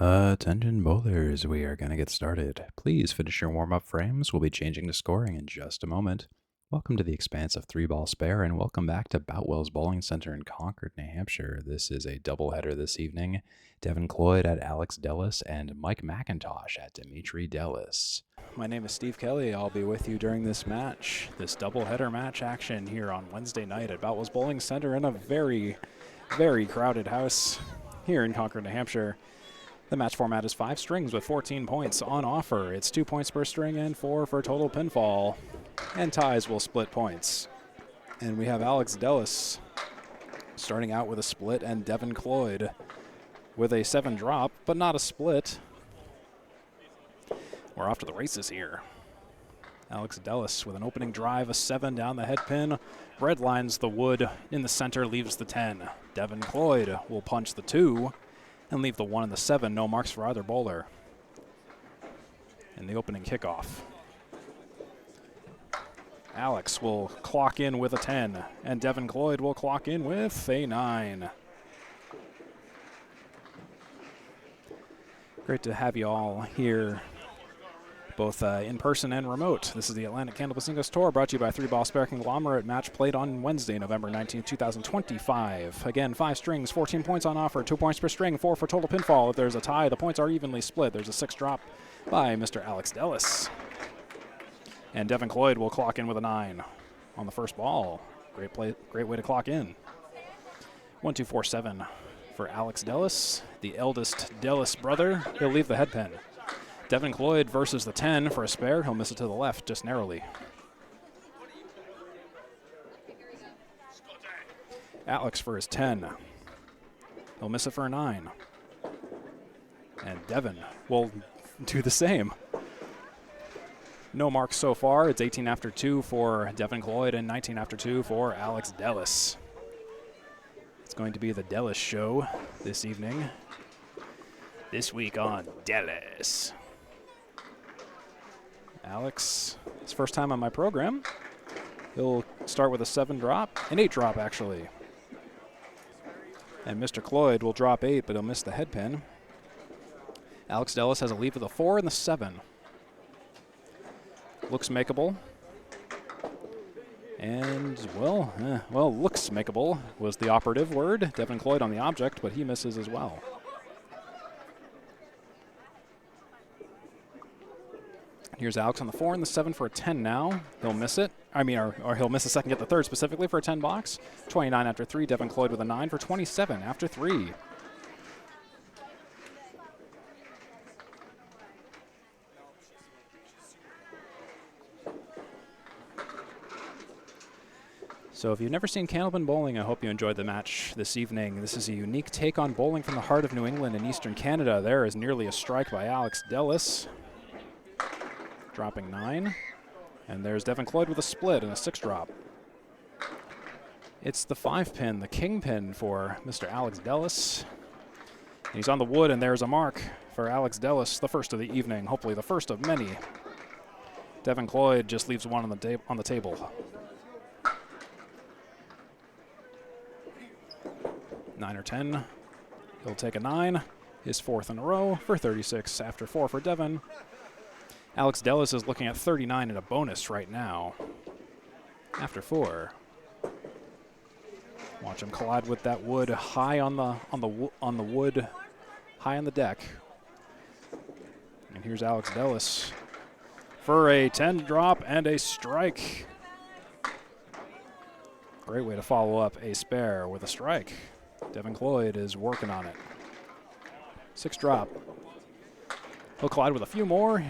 Attention bowlers, we are going to get started. Please finish your warm-up frames. We'll be changing to scoring in just a moment. Welcome to the expanse of 3-ball spare, and welcome back to Boutwell's Bowling Center in Concord, New Hampshire. This is a doubleheader this evening. Devin Cloyd at Dellas and Mike MacIntosh at Demetri Dellas. My name is Steve Kelly. I'll be with you during this match, this doubleheader match action here on Wednesday night at Boutwell's Bowling Center in a very, very crowded house here in Concord, New Hampshire. The match format is 5 strings with 14 points on offer. It's 2 points per string and 4 for total pinfall. And ties will split points. And we have Dellas starting out with a split and Devin Cloyd with a 7 drop, but not a split. We're off to the races here. Dellas with an opening drive, a 7 down the head pin. Red lines the wood in the center, leaves the 10. Devin Cloyd will punch the 2. And leave the 1 and the 7, no marks for either bowler. In the opening kickoff. Alex will clock in with a 10, and Devin Cloyd will clock in with a 9. Great to have you all here, both in person and remote. This is the Atlantic Candlepin Tour, brought to you by 3-Ball Spare Conglomerate. Match played on Wednesday, November 19, 2025. Again, 5 strings, 14 points on offer, 2 points per string, 4 for total pinfall. If there's a tie, the points are evenly split. There's a 6 drop by Mr. Dellas. And Devin Cloyd will clock in with a 9 on the first ball. Great play, great way to clock in. 1, 2, 4, 7 for Dellas, the eldest Dellas brother. He'll leave the head pin. Devin Cloyd versus the 10 for a spare. He'll miss it to the left just narrowly. Alex for his 10. He'll miss it for a 9. And Devin will do the same. No marks so far. It's 18 after 2 for Devin Cloyd and 19 after 2 for Dellas. It's going to be the Dellas show this evening. This week on Dellas. Alex, his first time on my program. He'll start with a 7 drop, an 8 drop actually. And Mr. Cloyd will drop 8, but he'll miss the head pin. Dellas has a lead with a 4 and the 7. Looks makeable. And, well, looks makeable was the operative word. Devin Cloyd on the object, but he misses as well. Here's Alex on the 4 and the 7 for a 10 now. He'll miss it. Or he'll miss the second, get the third specifically for a 10 box. 29 after 3. Devin Cloyd with a 9 for 27 after 3. So if you've never seen Candlepin bowling, I hope you enjoyed the match this evening. This is a unique take on bowling from the heart of New England and Eastern Canada. There is nearly a strike by Dellas. Dropping 9. And there's Devin Cloyd with a split and a 6 drop. It's the 5 pin, the king pin for Mr. Dellas. He's on the wood, and there's a mark for Dellas, the first of the evening, hopefully the first of many. Devin Cloyd just leaves 1 on the table. 9 or 10. He'll take a 9, his 4th in a row for 36 after 4 for Devin. Dellas is looking at 39 in a bonus right now. After 4. Watch him collide with that wood high on the wood, high on the deck. And here's Dellas for a 10 drop and a strike. Great way to follow up a spare with a strike. Devin Cloyd is working on it. 6 drop. He'll collide with a few more.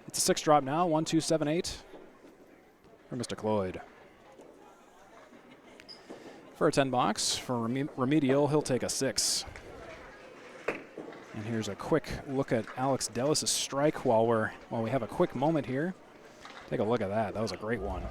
It's a 6 drop now, 1, 2, 7, 8 for Mr. Cloyd. For a 10 box, for remedial, he'll take a 6. And here's a quick look at Dellas' strike while we have a quick moment here. Take a look at that. That was a great one.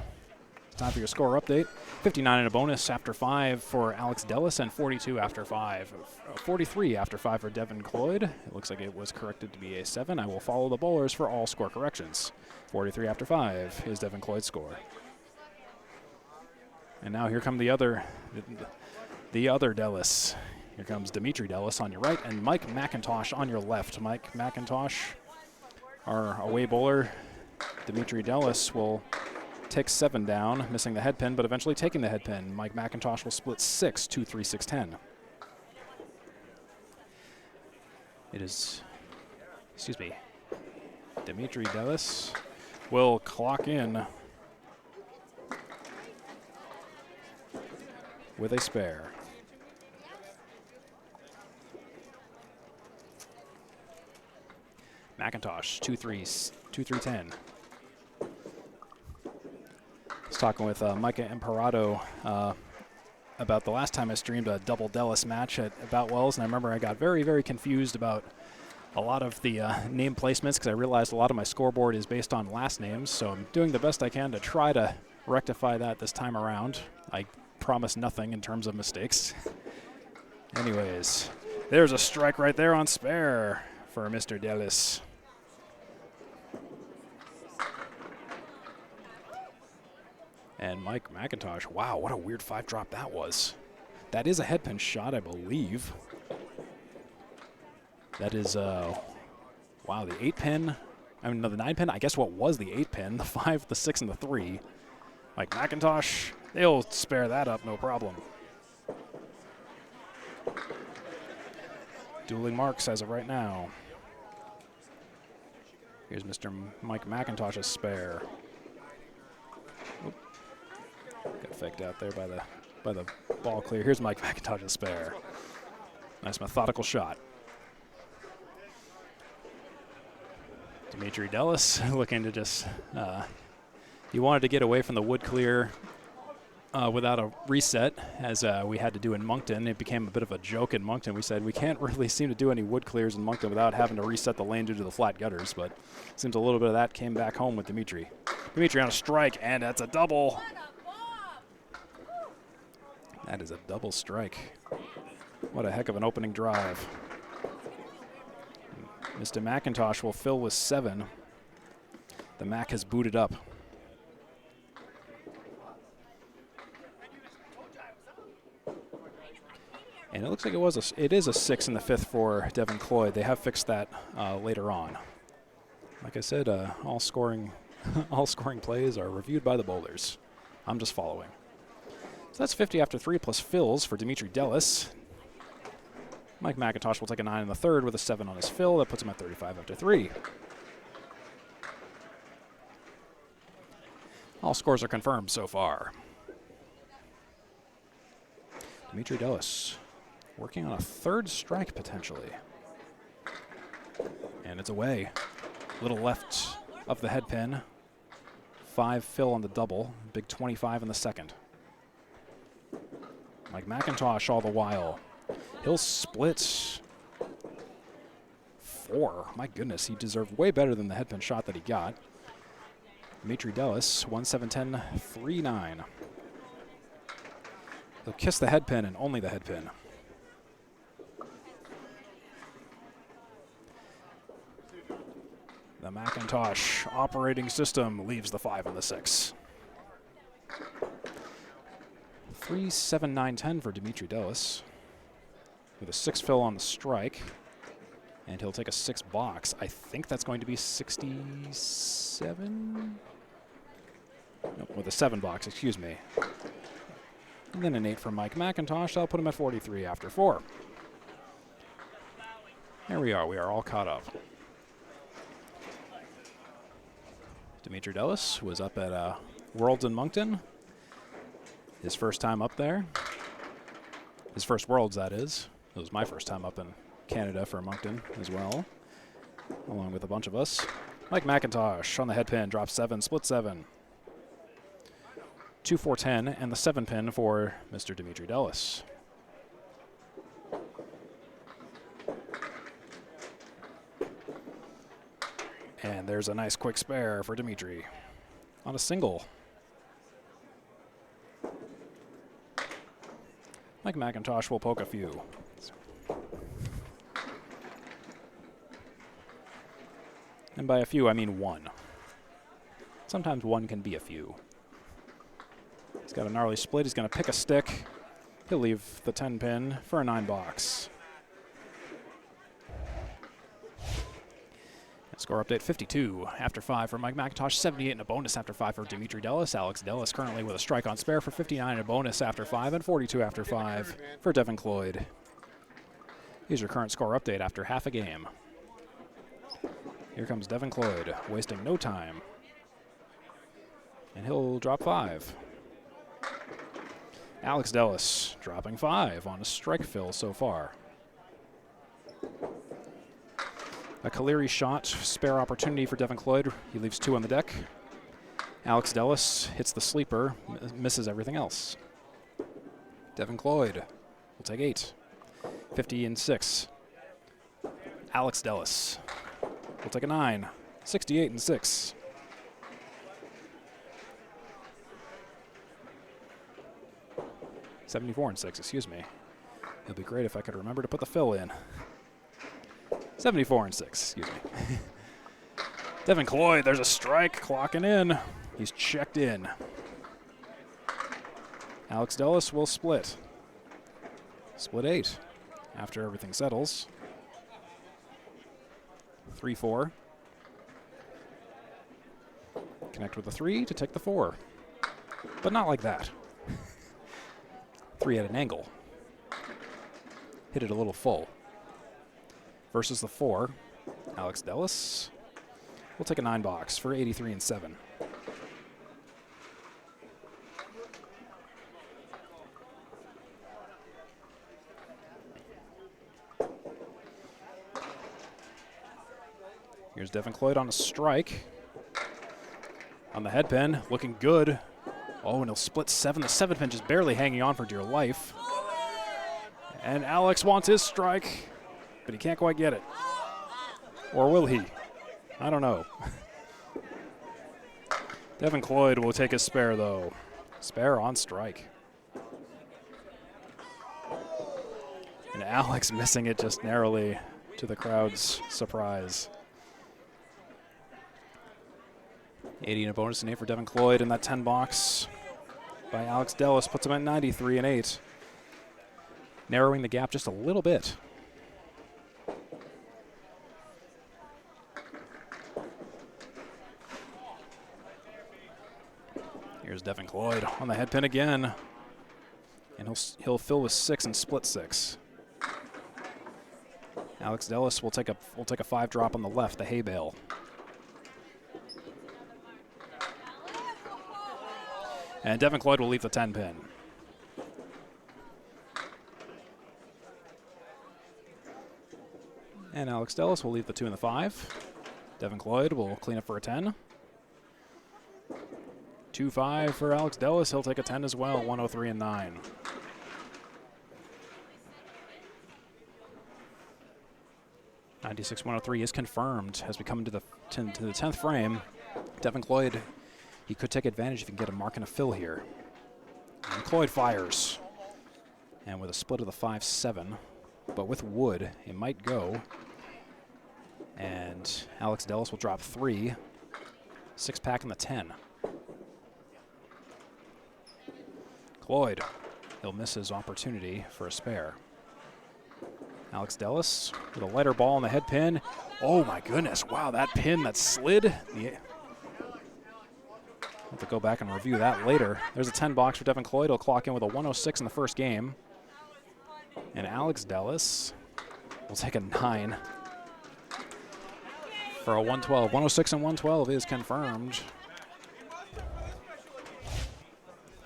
Time for your score update. 59 in a bonus after 5 for Dellas and 42 after 5. 43 after 5 for Devin Cloyd. It looks like it was corrected to be a 7. I will follow the bowlers for all score corrections. 43 after 5 is Devin Cloyd's score. And now here come the other Dellas Here comes Demetri Dellas on your right and Mike MacIntosh on your left. Mike MacIntosh, our away bowler. Demetri Dellas will take 7 down, missing the head pin, but eventually taking the head pin. Mike MacIntosh will split 6, 2, 3, 6, 10. It is, excuse me, Demetri Dellas will clock in with a spare. MacIntosh, 2-3-10. I was talking with Micah Imperato about the last time I streamed a double Dellas match at Boutwell's, and I remember I got very, very confused about a lot of the name placements because I realized a lot of my scoreboard is based on last names, so I'm doing the best I can to try to rectify that this time around. I promise nothing in terms of mistakes. Anyways, there's a strike right there on spare for Mr. Dellas. And Mike MacIntosh, wow, what a weird 5-drop that was. That is a head pin shot, I believe. That is, wow, the 8 pin. I mean, no, the 9 pin, I guess what was the 8 pin, the 5, the 6, and the 3. Mike MacIntosh, they'll spare that up, no problem. Dueling marks as of right now. Here's Mr. Mike MacIntosh's spare. Oop. Got faked out there by the ball clear. Here's Mike MacIntosh's spare. Nice methodical shot. Demetri Dellas looking to just, he wanted to get away from the wood clear without a reset, as we had to do in Moncton. It became a bit of a joke in Moncton. We said we can't really seem to do any wood clears in Moncton without having to reset the lane due to the flat gutters, but it seems a little bit of that came back home with Demetri. Demetri on a strike, and that's a double. That is a double strike. What a heck of an opening drive. Mr. MacIntosh will fill with 7. The Mac has booted up. And it looks like it is a 6 in the 5th for Devin Cloyd. They have fixed that later on. Like I said, all scoring plays are reviewed by the bowlers. I'm just following. So that's 50 after 3 plus fills for Demetri Dellas. Mike MacIntosh will take a 9 in the 3rd with a 7 on his fill. That puts him at 35 after 3. All scores are confirmed so far. Demetri Dellas working on a 3rd strike potentially. And it's away. Little left of the head pin. 5 fill on the double. Big 25 in the 2nd. Mike MacIntosh all the while. He'll split 4. My goodness, he deserved way better than the head pin shot that he got. Demetri Dellas, 1-7-10, 3-9. He'll kiss the head pin and only the head pin. The MacIntosh operating system leaves the 5 and the 6. 3-7-9-10 for Demetri Dellas. With a 6 fill on the strike. And he'll take a 6 box. I think that's going to be 67? Nope, with a 7 box, excuse me. And then an 8 from Mike MacIntosh. That'll put him at 43 after 4. There we are all caught up. Demetri Dellas was up at Worlds in Moncton. His first time up there. His first Worlds, that is. It was my first time up in Canada for Moncton as well, along with a bunch of us. Mike MacIntosh on the head pin, drops 7, split 7. 2-4-10, and the 7 pin for Mr. Demetri Dellas. And there's a nice quick spare for Demetri on a single. Mike MacIntosh will poke a few. And by a few, I mean 1. Sometimes 1 can be a few. He's got a gnarly split. He's going to pick a stick. He'll leave the 10 pin for a 9 box. Score update 52 after 5 for Mike MacIntosh, 78 and a bonus after 5 for Demetri Dellas. Alex Dellas currently with a strike on spare for 59 and a bonus after 5 and 42 after 5 for Devin Cloyd. Here's your current score update after half a game. Here comes Devin Cloyd, wasting no time. And he'll drop 5. Alex Dellas dropping 5 on a strike fill so far. A Caleri shot, spare opportunity for Devin Cloyd. He leaves 2 on the deck. Alex Dellas hits the sleeper, misses everything else. Devin Cloyd will take 8. 50 and 6. Alex Dellas will take a 9. 68 and 6. $74 and 6, excuse me. It'd be great if I could remember to put the fill in. 74 and 6, excuse me. Devin Cloyd, there's a strike, clocking in. He's checked in. Alex Dellas will split. Split 8 after everything settles. 3-4. Connect with the 3 to take the 4. But not like that. 3 at an angle. Hit it a little full. Versus the 4, Alex Dellas will take a 9 box for 83 and 7. Here's Devin Cloyd on a strike. On the head pin, looking good. Oh, and he'll split 7. The 7 pin just barely hanging on for dear life. And Alex wants his strike, but he can't quite get it. Or will he? I don't know. Devin Cloyd will take his spare, though. Spare on strike. And Alex missing it just narrowly to the crowd's surprise. 80 and a bonus and 8 for Devin Cloyd, and that 10 box by Alex Dellas puts him at 93 and 8. Narrowing the gap just a little bit. Here's Devin Cloyd on the head pin again. And he'll fill with 6 and split 6. Alex Dellas will take a 5 drop on the left, the hay bale. And Devin Cloyd will leave the 10 pin. And Alex Dellas will leave the 2 and the 5. Devin Cloyd will clean up for a 10. 2-5 for Alex Dellas. He'll take a 10 as well, 103 and 9. $96-103 is confirmed as we come to the 10th frame. Devin Cloyd, he could take advantage if he can get a mark and a fill here. And Cloyd fires. And with a split of the 5-7, but with wood, it might go. And Alex Dellas will drop 3. 6-pack in the 10. Cloyd, he'll miss his opportunity for a spare. Alex Dellas with a lighter ball on the head pin. Oh my goodness, wow, that pin that slid. I'll have to go back and review that later. There's a 10 box for Devin Cloyd. He'll clock in with a 106 in the first game. And Alex Dellas will take a 9 for a 112. 106 and 112 is confirmed.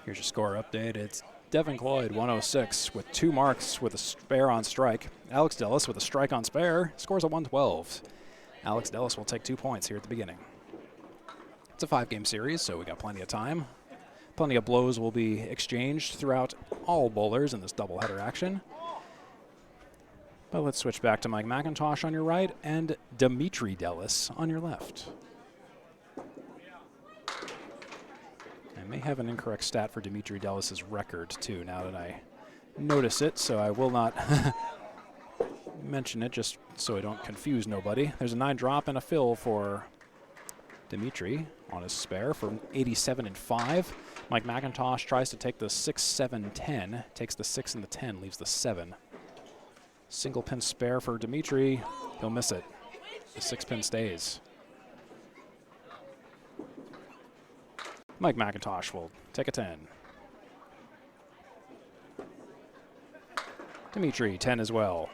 Here's your score update. It's Devin Cloyd, 106, with 2 marks with a spare on strike. Alex Dellas with a strike on spare scores a 112. Alex Dellas will take 2 points here at the beginning. It's a 5-game series, so we got plenty of time. Plenty of blows will be exchanged throughout all bowlers in this doubleheader action. But let's switch back to Mike MacIntosh on your right and Demetri Dellas on your left. I may have an incorrect stat for Demetri Dellas' record, too, now that I notice it, so I will not mention it just so I don't confuse nobody. There's a 9 drop and a fill for Demetri on his spare for 87 and 5. Mike MacIntosh tries to take the 6, 7, 10. Takes the 6 and the 10, leaves the 7. Single pin spare for Demetri. He'll miss it. The 6 pin stays. Mike MacIntosh will take a 10. Demetri, 10 as well.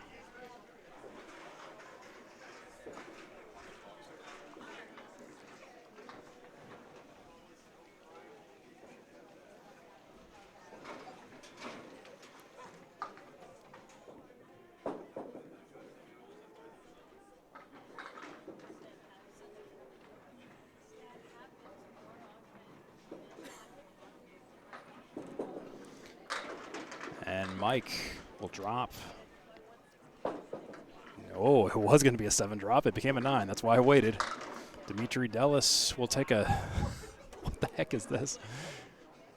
And Mike will drop. Oh, it was going to be a 7 drop. It became a 9. That's why I waited. DDellas will take a, what the heck is this?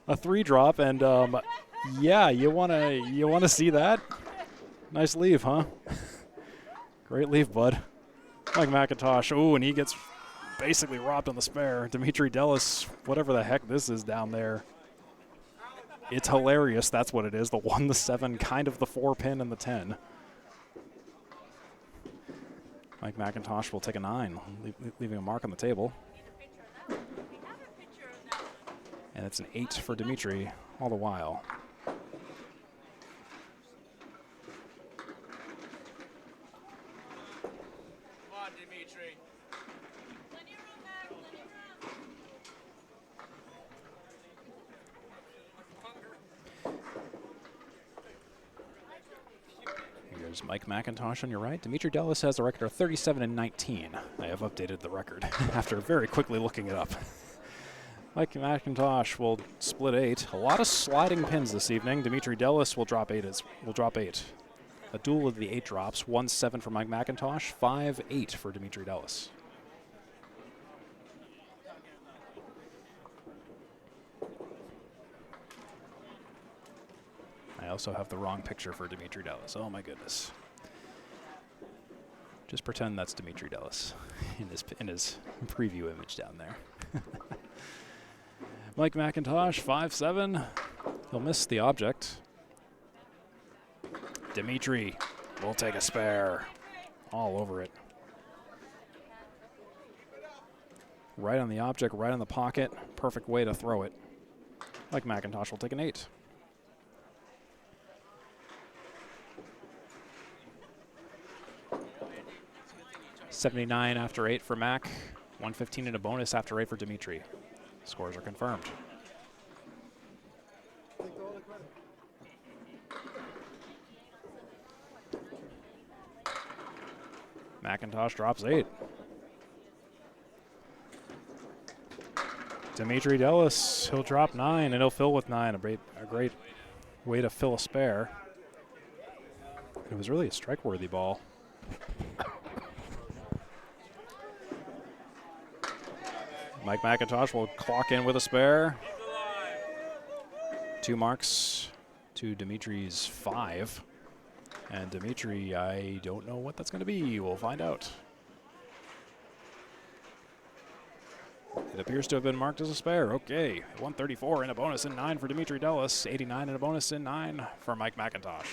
A 3 drop, and yeah, you wanna see that? Nice leave, huh? Great leave, bud. Mike MacIntosh. Oh, and he gets basically robbed on the spare. DDellas, whatever the heck this is down there. It's hilarious, that's what it is. The 1, the 7, kind of the 4 pin and the 10. Mike MacIntosh will take a 9, leaving a mark on the table. And it's an 8 for Demetri all the while. Come on, Demetri. Here's Mike MacIntosh on your right. DDellas has a record of 37 and 19. I have updated the record after very quickly looking it up. Mike MacIntosh will split 8. A lot of sliding pins this evening. DDellas will drop 8. A duel of the 8 drops. 1-7 for Mike MacIntosh. 5-8 for DDellas. I also have the wrong picture for DDellas. Oh my goodness. Just pretend that's DDellas in his preview image down there. Mike MacIntosh, 5-7. He'll miss the object. Demetri will take a spare. All over it. Right on the object, right on the pocket. Perfect way to throw it. Mike MacIntosh will take an 8. $79 after 8 for Mac. 115 and a bonus after 8 for Demetri. Scores are confirmed. MacIntosh drops 8. DDellas, he'll drop 9 and he'll fill with 9. A great way to fill a spare. It was really a strike-worthy ball. Mike MacIntosh will clock in with a spare. 2 marks to Demetri's 5. And Demetri, I don't know what that's going to be. We'll find out. It appears to have been marked as a spare. Okay, 134 and a bonus in 9 for DDellas. 89 and a bonus in 9 for Mike MacIntosh.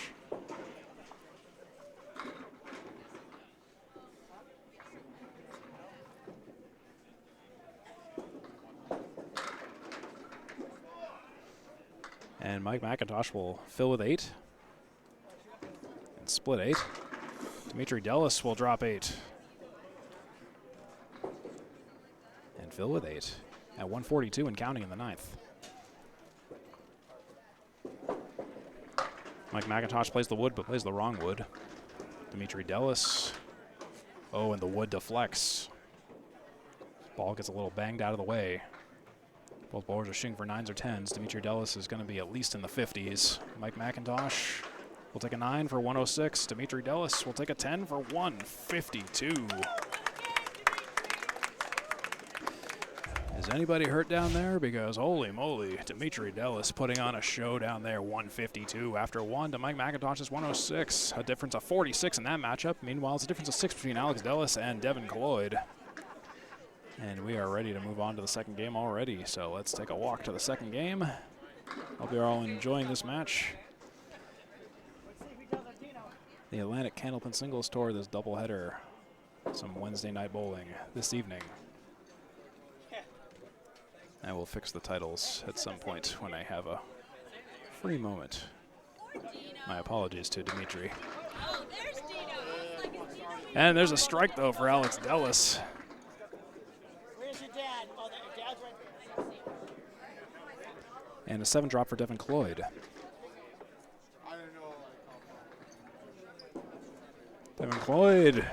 And Mike MacIntosh will fill with 8 and split 8. DDellas will drop 8 and fill with 8 at 142 and counting in the 9th. Mike MacIntosh plays the wood, but plays the wrong wood. DDellas. Oh, and the wood deflects. Ball gets a little banged out of the way. Both bowlers are shooting for 9s or 10s. DDellas is going to be at least in the 50s. Mike MacIntosh will take a 9 for 106. DDellas will take a 10 for 152. Is anybody hurt down there? Because holy moly, DDellas putting on a show down there. 152 after 1 to Mike MacIntosh's 106. A difference of 46 in that matchup. Meanwhile, it's a difference of 6 between Alex Dellas and Devin Cloyd. And we are ready to move on to the second game already. So let's take a walk to the second game. Hope you're all enjoying this match. The Atlantic Candlepin Singles Tour, this doubleheader. Some Wednesday night bowling this evening. I will fix the titles at some point when I have a free moment. My apologies to Demetri. And there's a strike, though, for Alex Dellas. Where's your dad? Oh, dad's right there. And a 7-drop for Devin Cloyd. Devin Cloyd,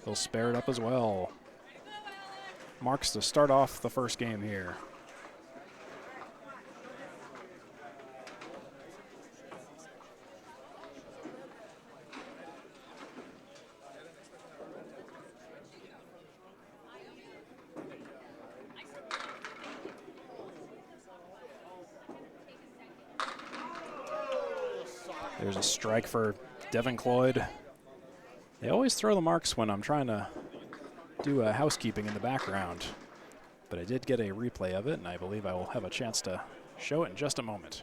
he'll spare it up as well. Marks to start off the first game here. There's a strike for Devin Cloyd. They always throw the marks when I'm trying to do housekeeping in the background. But I did get a replay of it, and I believe I will have a chance to show it in just a moment.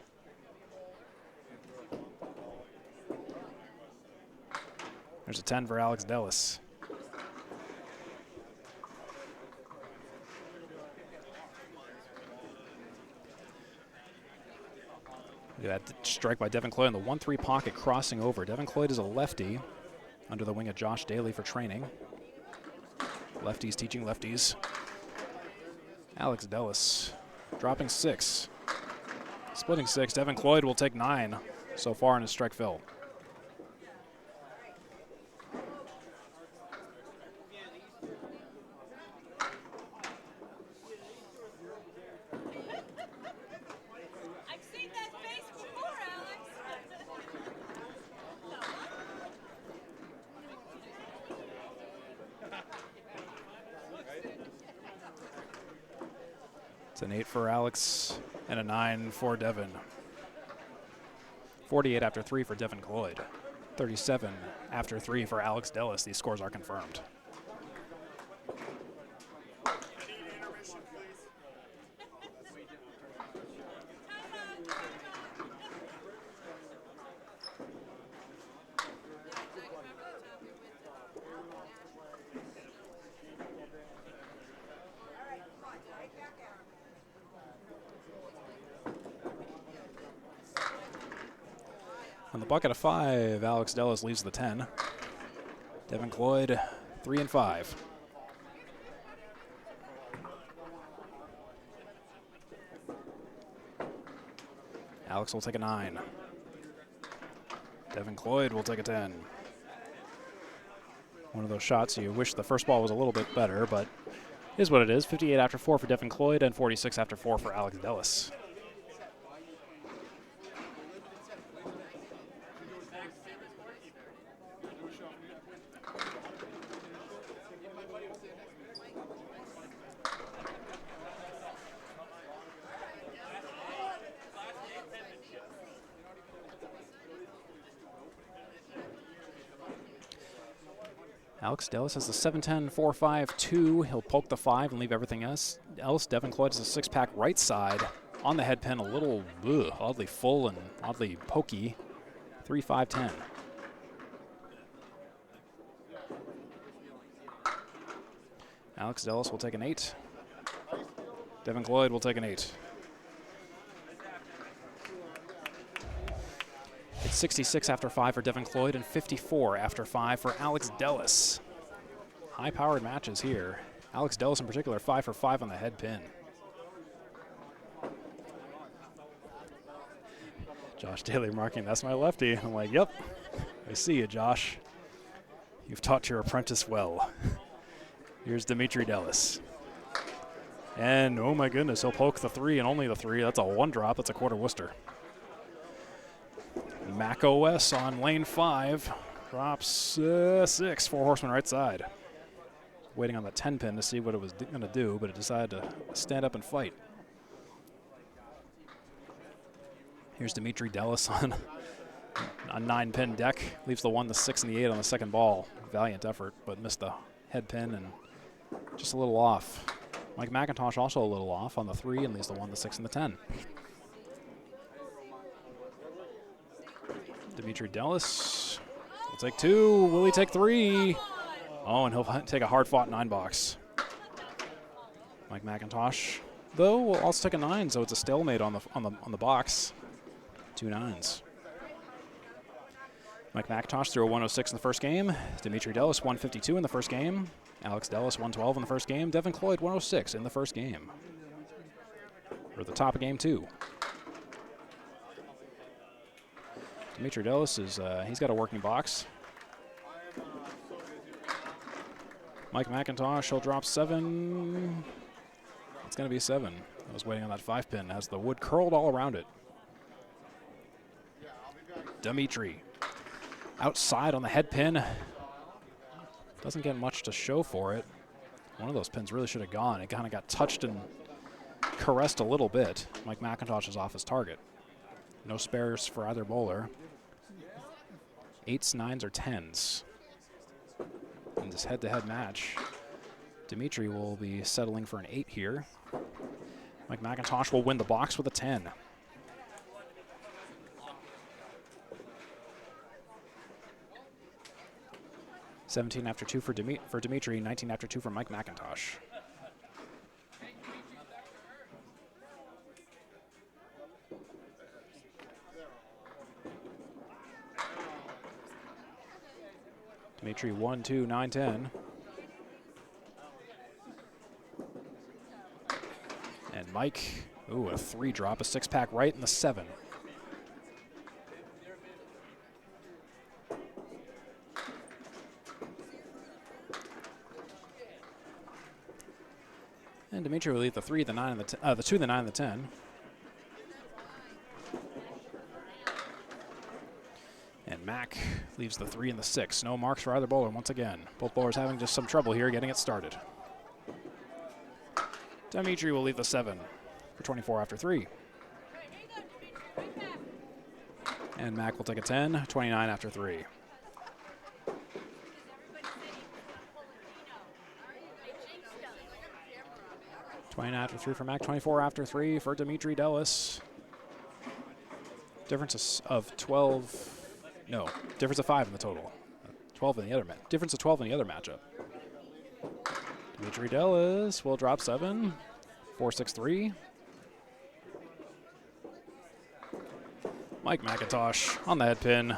There's a 10 for Alex Dellas. That strike by Devin Cloyd in the 1-3 pocket crossing over. Devin Cloyd is a lefty under the wing of Josh Daly for training. Lefties teaching lefties. Alex Dellas dropping 6. Splitting 6. Devin Cloyd will take 9 so far in his strike fill. An 8 for Alex and a 9 for Devin. 48 after 3 for Devin Cloyd. 37 after 3 for Alex Dellas. These scores are confirmed. On the bucket of 5, Alex Dellas leaves the 10. Devin Cloyd, 3 and 5. Alex will take a 9. Devin Cloyd will take a 10. One of those shots you wish the first ball was a little bit better, but is what it is. 58 after 4 for Devin Cloyd and 46 after 4 for Alex Dellas. Alex Dellas has the 7-10-4-5-2. He'll poke the 5 and leave everything else. Devin Cloyd has a 6-pack right side on the head pin, a little oddly full and oddly pokey. 3-5-10. Alex Dellas will take an 8. Devin Cloyd will take an 8. It's 66 after 5 for Devin Cloyd and 54 after 5 for Alex Dellas. High-powered matches here. Alex Dellas in particular, 5 for 5 on the head pin. Josh Daly marking, that's my lefty. I'm like, yep, I see you, Josh. You've taught your apprentice well. Here's Demetri Dellas. And oh my goodness, he'll poke the 3 and only the 3. That's a 1-drop, that's a quarter Worcester. MacOS on lane 5, drops 6, 4 horsemen right side. Waiting on the 10 pin to see what it was going to do, but it decided to stand up and fight. Here's Demetri Dellas on a 9-pin deck. Leaves the 1, the 6, and the 8 on the second ball. Valiant effort, but missed the head pin and just a little off. Mike MacIntosh also a little off on the 3 and leaves the 1, the 6, and the 10. Demetri Dellas will take 2. Will he take 3? Oh, and he'll take a hard-fought 9-box. Mike MacIntosh, though, will also take a 9, so it's a stalemate on the box. 2 9s. Mike MacIntosh threw a 106 in the first game. Demetri Dellas 152 in the first game. ACST 112 in the first game. Devin Cloyd 106 in the first game. We're at the top of game 2. Demetri Dellas is he's got a working box. Mike MacIntosh, he'll drop 7. It's going to be a 7. I was waiting on that 5-pin as the wood curled all around it. Demetri. Outside on the head pin. Doesn't get much to show for it. One of those pins really should have gone. It kind of got touched and caressed a little bit. Mike MacIntosh is off his target. No spares for either bowler. 8s, 9s, or 10s. In this head-to-head match, Demetri will be settling for an 8 here. Mike MacIntosh will win the box with a 10. 17 after 2 for Demetri, 19 after 2 for Mike MacIntosh. Demetri 1, 2, 9, 10. And Mike, ooh, a 3 drop, a 6-pack right in the 7. And Demetri will lead the 3, the 9, and the 2, the 9, and the 10. And Mac leaves the 3 and the 6. No marks for either bowler once again. Both bowlers having just some trouble here getting it started. Demetri will leave the 7 for 24 after 3. And Mac will take a 10, 29 after 3. After 3 for Mac, 24 after 3 for Demetri Dellas. Difference of 12, no, difference of 5 in the total. 12 in the other difference of 12 in the other matchup. Demetri Dellas will drop 7, 4, 6, 3. Mike MacIntosh on the head pin.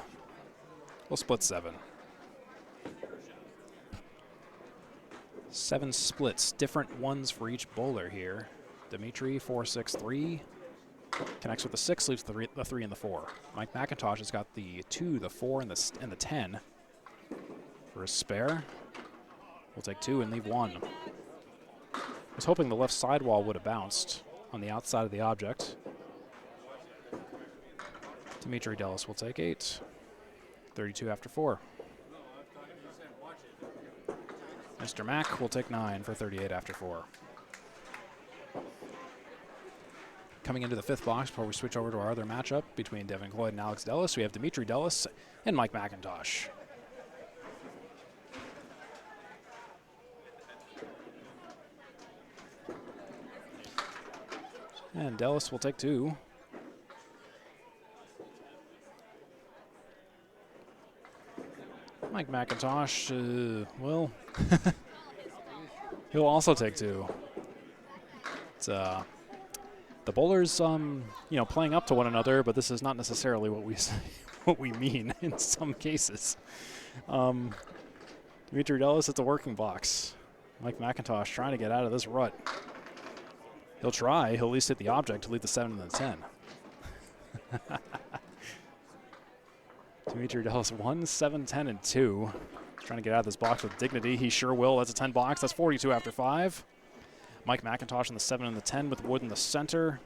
We'll split 7. 7 splits, different ones for each bowler here. Demetri 4, 6, 3. Connects with the 6, leaves the 3 and the 4. Mike MacIntosh has got the 2, the 4, and the 10 for his spare. We'll take 2 and leave 1. I was hoping the left sidewall would have bounced on the outside of the object. Demetri Dellas will take 8. 32 after 4. Mr. Mac will take 9 for 38 after 4. Coming into the 5th box before we switch over to our other matchup between Devin Cloyd and ACST, we have Demetri Dellas and Mike MacIntosh. And Dellas will take 2. Mike MacIntosh, well, he'll also take 2. It's the bowlers, playing up to one another, but this is not necessarily what we what we mean in some cases. Demetri Dellas, it's a working box. Mike MacIntosh trying to get out of this rut. He'll try. He'll at least hit the object to leave the 7 and the 10. Demetri Dellas 1, 7, 10, and 2. Trying to get out of this box with dignity. He sure will. That's a 10 box. That's 42 after 5. Mike MacIntosh in the 7 and the 10 with wood in the center.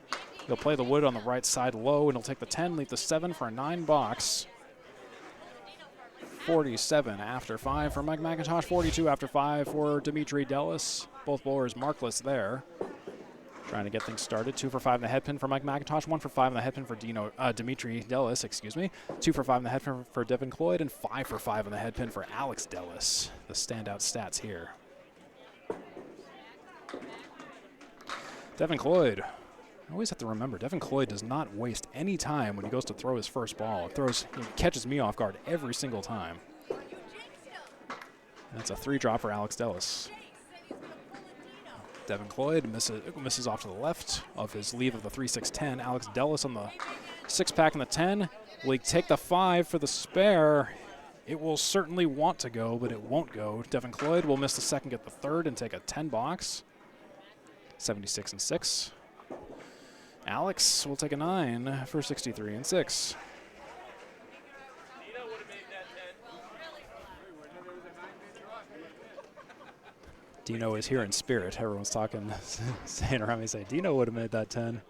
He'll play the wood on the right side low, and he'll take the 10, leave the 7 for a 9 box. 47 after 5 for Mike MacIntosh. 42 after 5 for Demetri Dellas. Both bowlers markless there. Trying to get things started. 2 for 5 in the head pin for Mike MacIntosh. 1 for 5 in the head pin for Demetri Dellas, 2 for 5 in the head pin for Devin Cloyd, and 5 for 5 in the head pin for ACST. The standout stats here. Devin Cloyd. I always have to remember, Devin Cloyd does not waste any time when he goes to throw his first ball. He catches me off guard every single time. That's a 3-drop for Alex Dellas. Devin Cloyd misses off to the left of his leave of the 3-6-10. Alex Dellas on the 6-pack and the 10. Will he take the 5 for the spare? It will certainly want to go, but it won't go. Devin Cloyd will miss the second, get the third, and take a 10 box. 76 and 6. Alex will take a 9 for 63 and 6. Dino is here in spirit. Everyone's talking, saying around me, saying, Dino would have made that 10.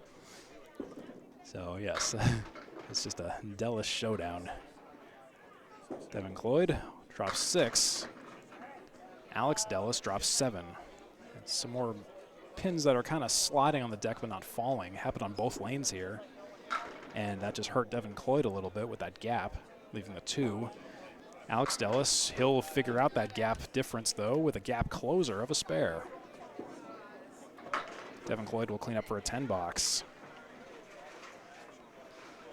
So, yes, it's just a Dellas showdown. Devin Cloyd drops 6. Alex Dellas drops 7. And some more pins that are kind of sliding on the deck but not falling happened on both lanes here. And that just hurt Devin Cloyd a little bit with that gap, leaving the 2. Alex Dellas, he'll figure out that gap difference, though, with a gap closer of a spare. Devin Cloyd will clean up for a 10 box.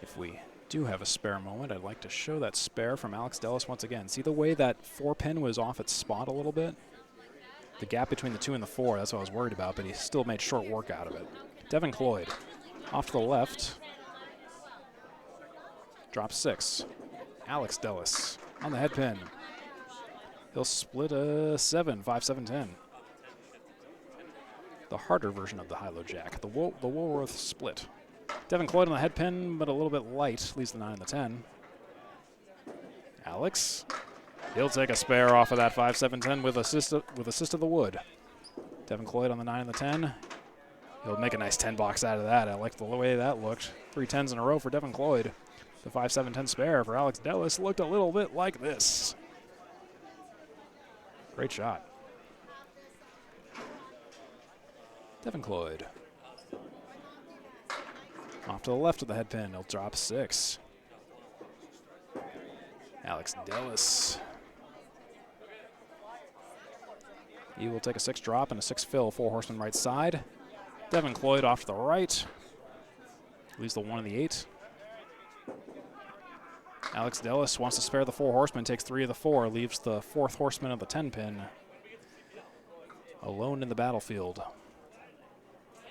If we do have a spare moment, I'd like to show that spare from Alex Dellas once again. See the way that 4-pin was off its spot a little bit? The gap between the 2 and the 4, that's what I was worried about, but he still made short work out of it. Devin Cloyd, off to the left. Drops 6. Alex Dellas on the head pin. He'll split a 7, 5-7-10. The harder version of the high-low jack, the Woolworth split. Devin Cloyd on the head pin, but a little bit light, leaves the 9 and the 10. Alex, he'll take a spare off of that 5-7-10 with assist of the wood. Devin Cloyd on the 9 and the 10. He'll make a nice 10 box out of that. I like the way that looked. 3 10s in a row for Devin Cloyd. The 5-7-10 spare for Alex Dellas looked a little bit like this. Great shot. Devin Cloyd. Off to the left of the head pin. He'll drop 6. Alex Dellas. He will take a 6 drop and a 6 fill, 4 horseman right side. Devin Cloyd off to the right. Leaves the 1 and the 8. Alex Dellas wants to spare the 4 horsemen, takes 3 of the 4, leaves the 4th horseman of the 10 pin alone in the battlefield.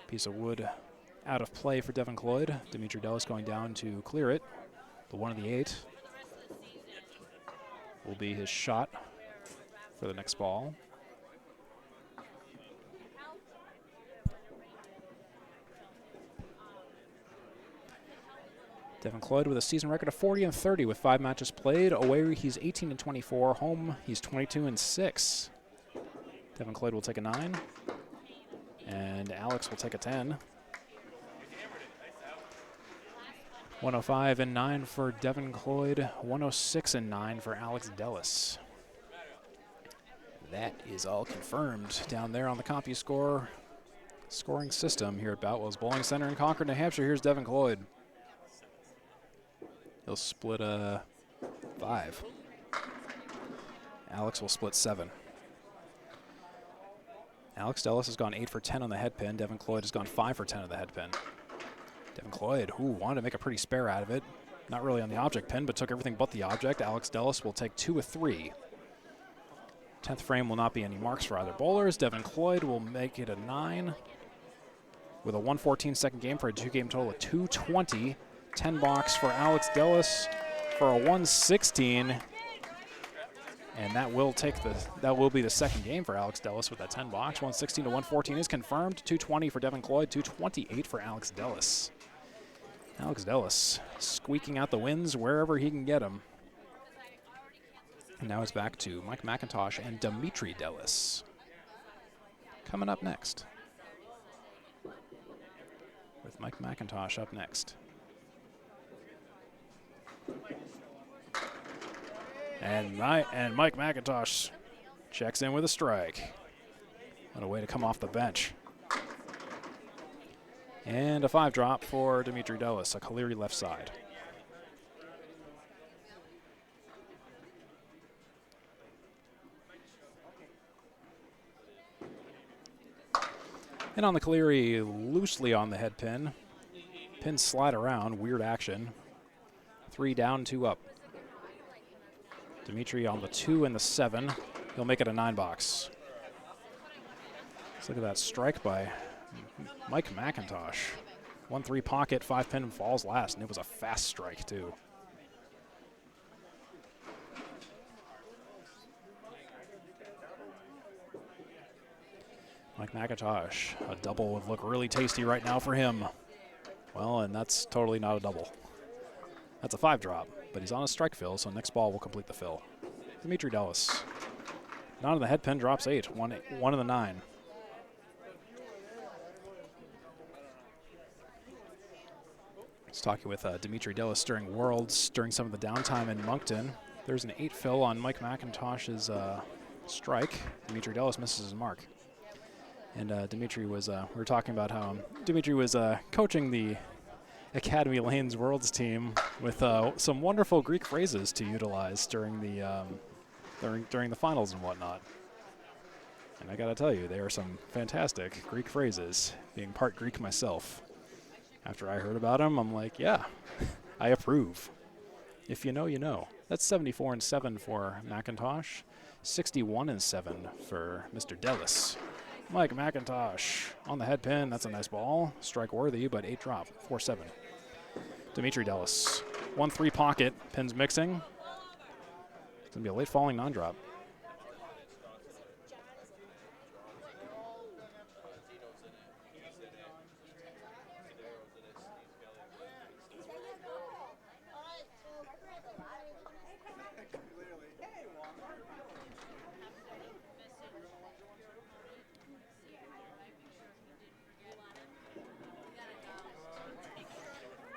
Piece of wood out of play for Devin Cloyd. Demetri Dellas going down to clear it. The 1 of the 8 will be his shot for the next ball. Devin Cloyd with a season record of 40 and 30 with 5 matches played. Away, he's 18 and 24. Home, he's 22 and 6. Devin Cloyd will take a 9. And Alex will take a 10. 105 and 9 for Devin Cloyd. 106 and 9 for Alex Dellas. That is all confirmed down there on the CompuScore scoring system here at Boutwell's Bowling Center in Concord, New Hampshire. Here's Devin Cloyd. He'll split a 5. Alex will split 7. Alex Dellas has gone 8 for 10 on the head pin. Devin Cloyd has gone 5 for 10 on the head pin. Devin Cloyd, who wanted to make a pretty spare out of it. Not really on the object pin, but took everything but the object. Alex Dellas will take 2 of 3. 10th frame will not be any marks for either bowlers. Devin Cloyd will make it a 9 with a 114 second game for a 2-game total of 220. 10 box for Alex Dellas for a 116, and that will be the second game for Alex Dellas with that 10 box. 116 to 114 is confirmed. 220 for Devin Cloyd. 228 for Alex Dellas. Alex Dellas squeaking out the wins wherever he can get them. And now it's back to Mike MacIntosh and Demetri Dellas. Coming up next, with Mike MacIntosh up next. And Mike MacIntosh checks in with a strike. What a way to come off the bench. And a 5 drop for Demetri Dellas, a Caleri left side. And on the Cleary, loosely on the head pin. Pins slide around, weird action. 3 down, 2 up. Demetri on the 2 and the 7. He'll make it a 9 box. Let's look at that strike by Mike MacIntosh. 1-3 pocket, 5 pin, and falls last, and it was a fast strike too. Mike MacIntosh, a double would look really tasty right now for him. Well, and that's totally not a double. That's a 5 drop, but he's on a strike fill, so next ball will complete the fill. Demetri Dellas. 9 on the head pin, drops 8, 1 in the 9. I was talking with Demetri Dellas during Worlds, during some of the downtime in Moncton. There's an 8 fill on Mike MacIntosh's strike. Demetri Dellas misses his mark. And Demetri was, we were talking about how Demetri was coaching the Academy Lanes Worlds team with some wonderful Greek phrases to utilize during the during the finals and whatnot. And I gotta tell you, they are some fantastic Greek phrases, being part Greek myself. After I heard about them, I'm like, yeah, I approve. If you know, you know. That's 74 and 7 for MacIntosh, 61 and 7 for Mr. Dellas. Mike MacIntosh on the head pin. That's a nice ball. Strike worthy, but 8 drop. 4-7. Demetri Dellas. 1-3 pocket. Pins mixing. It's going to be a late falling non-drop.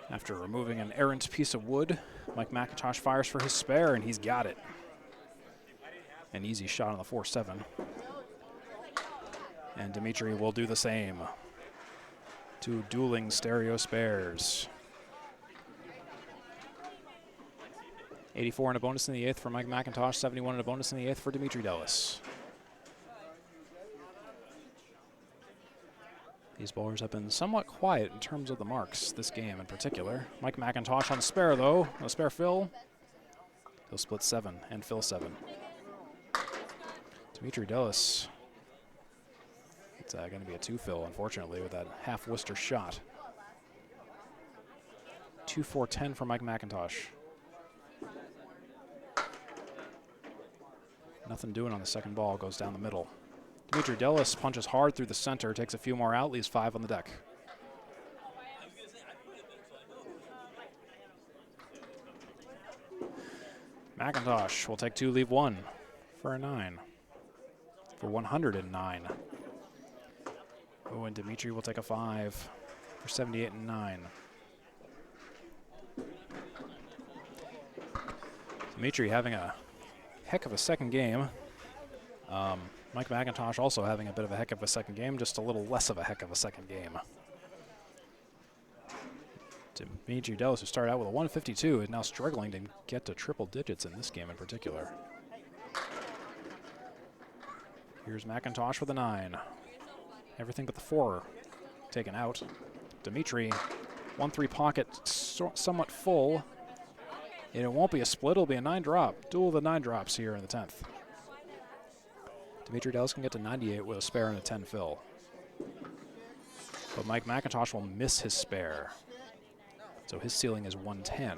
After removing an errant piece of wood, Mike MacIntosh fires for his spare, and he's got it. An easy shot on the 4-7. And Demetri will do the same. 2 dueling stereo spares. 84 and a bonus in the 8th for Mike MacIntosh, 71 and a bonus in the 8th for Demetri Dellas. These bowlers have been somewhat quiet in terms of the marks this game in particular. Mike MacIntosh on spare though, a spare fill. He'll split 7 and fill 7. Demetri Dellas. It's going to be a 2 fill, unfortunately, with that half Worcester shot. 2-4-10 for Mike MacIntosh. Nothing doing on the second ball, goes down the middle. Demetri Dellas punches hard through the center, takes a few more out, leaves 5 on the deck. MacIntosh will take 2, leave 1 for a 9. For 109. Oh, and Demetri will take a 5 for 78 and 9. Demetri having a heck of a second game. Mike MacIntosh also having a bit of a heck of a second game, just a little less of a heck of a second game. Demetri Dellas, who started out with a 152, is now struggling to get to triple digits in this game in particular. Here's MacIntosh with a 9. Everything but the 4 taken out. Demetri, 1-3 pocket, somewhat full. And it won't be a split, it'll be a 9 drop. Duel of the 9 drops here in the 10th. Demetri Dellas can get to 98 with a spare and a 10 fill. But Mike MacIntosh will miss his spare. So his ceiling is 110.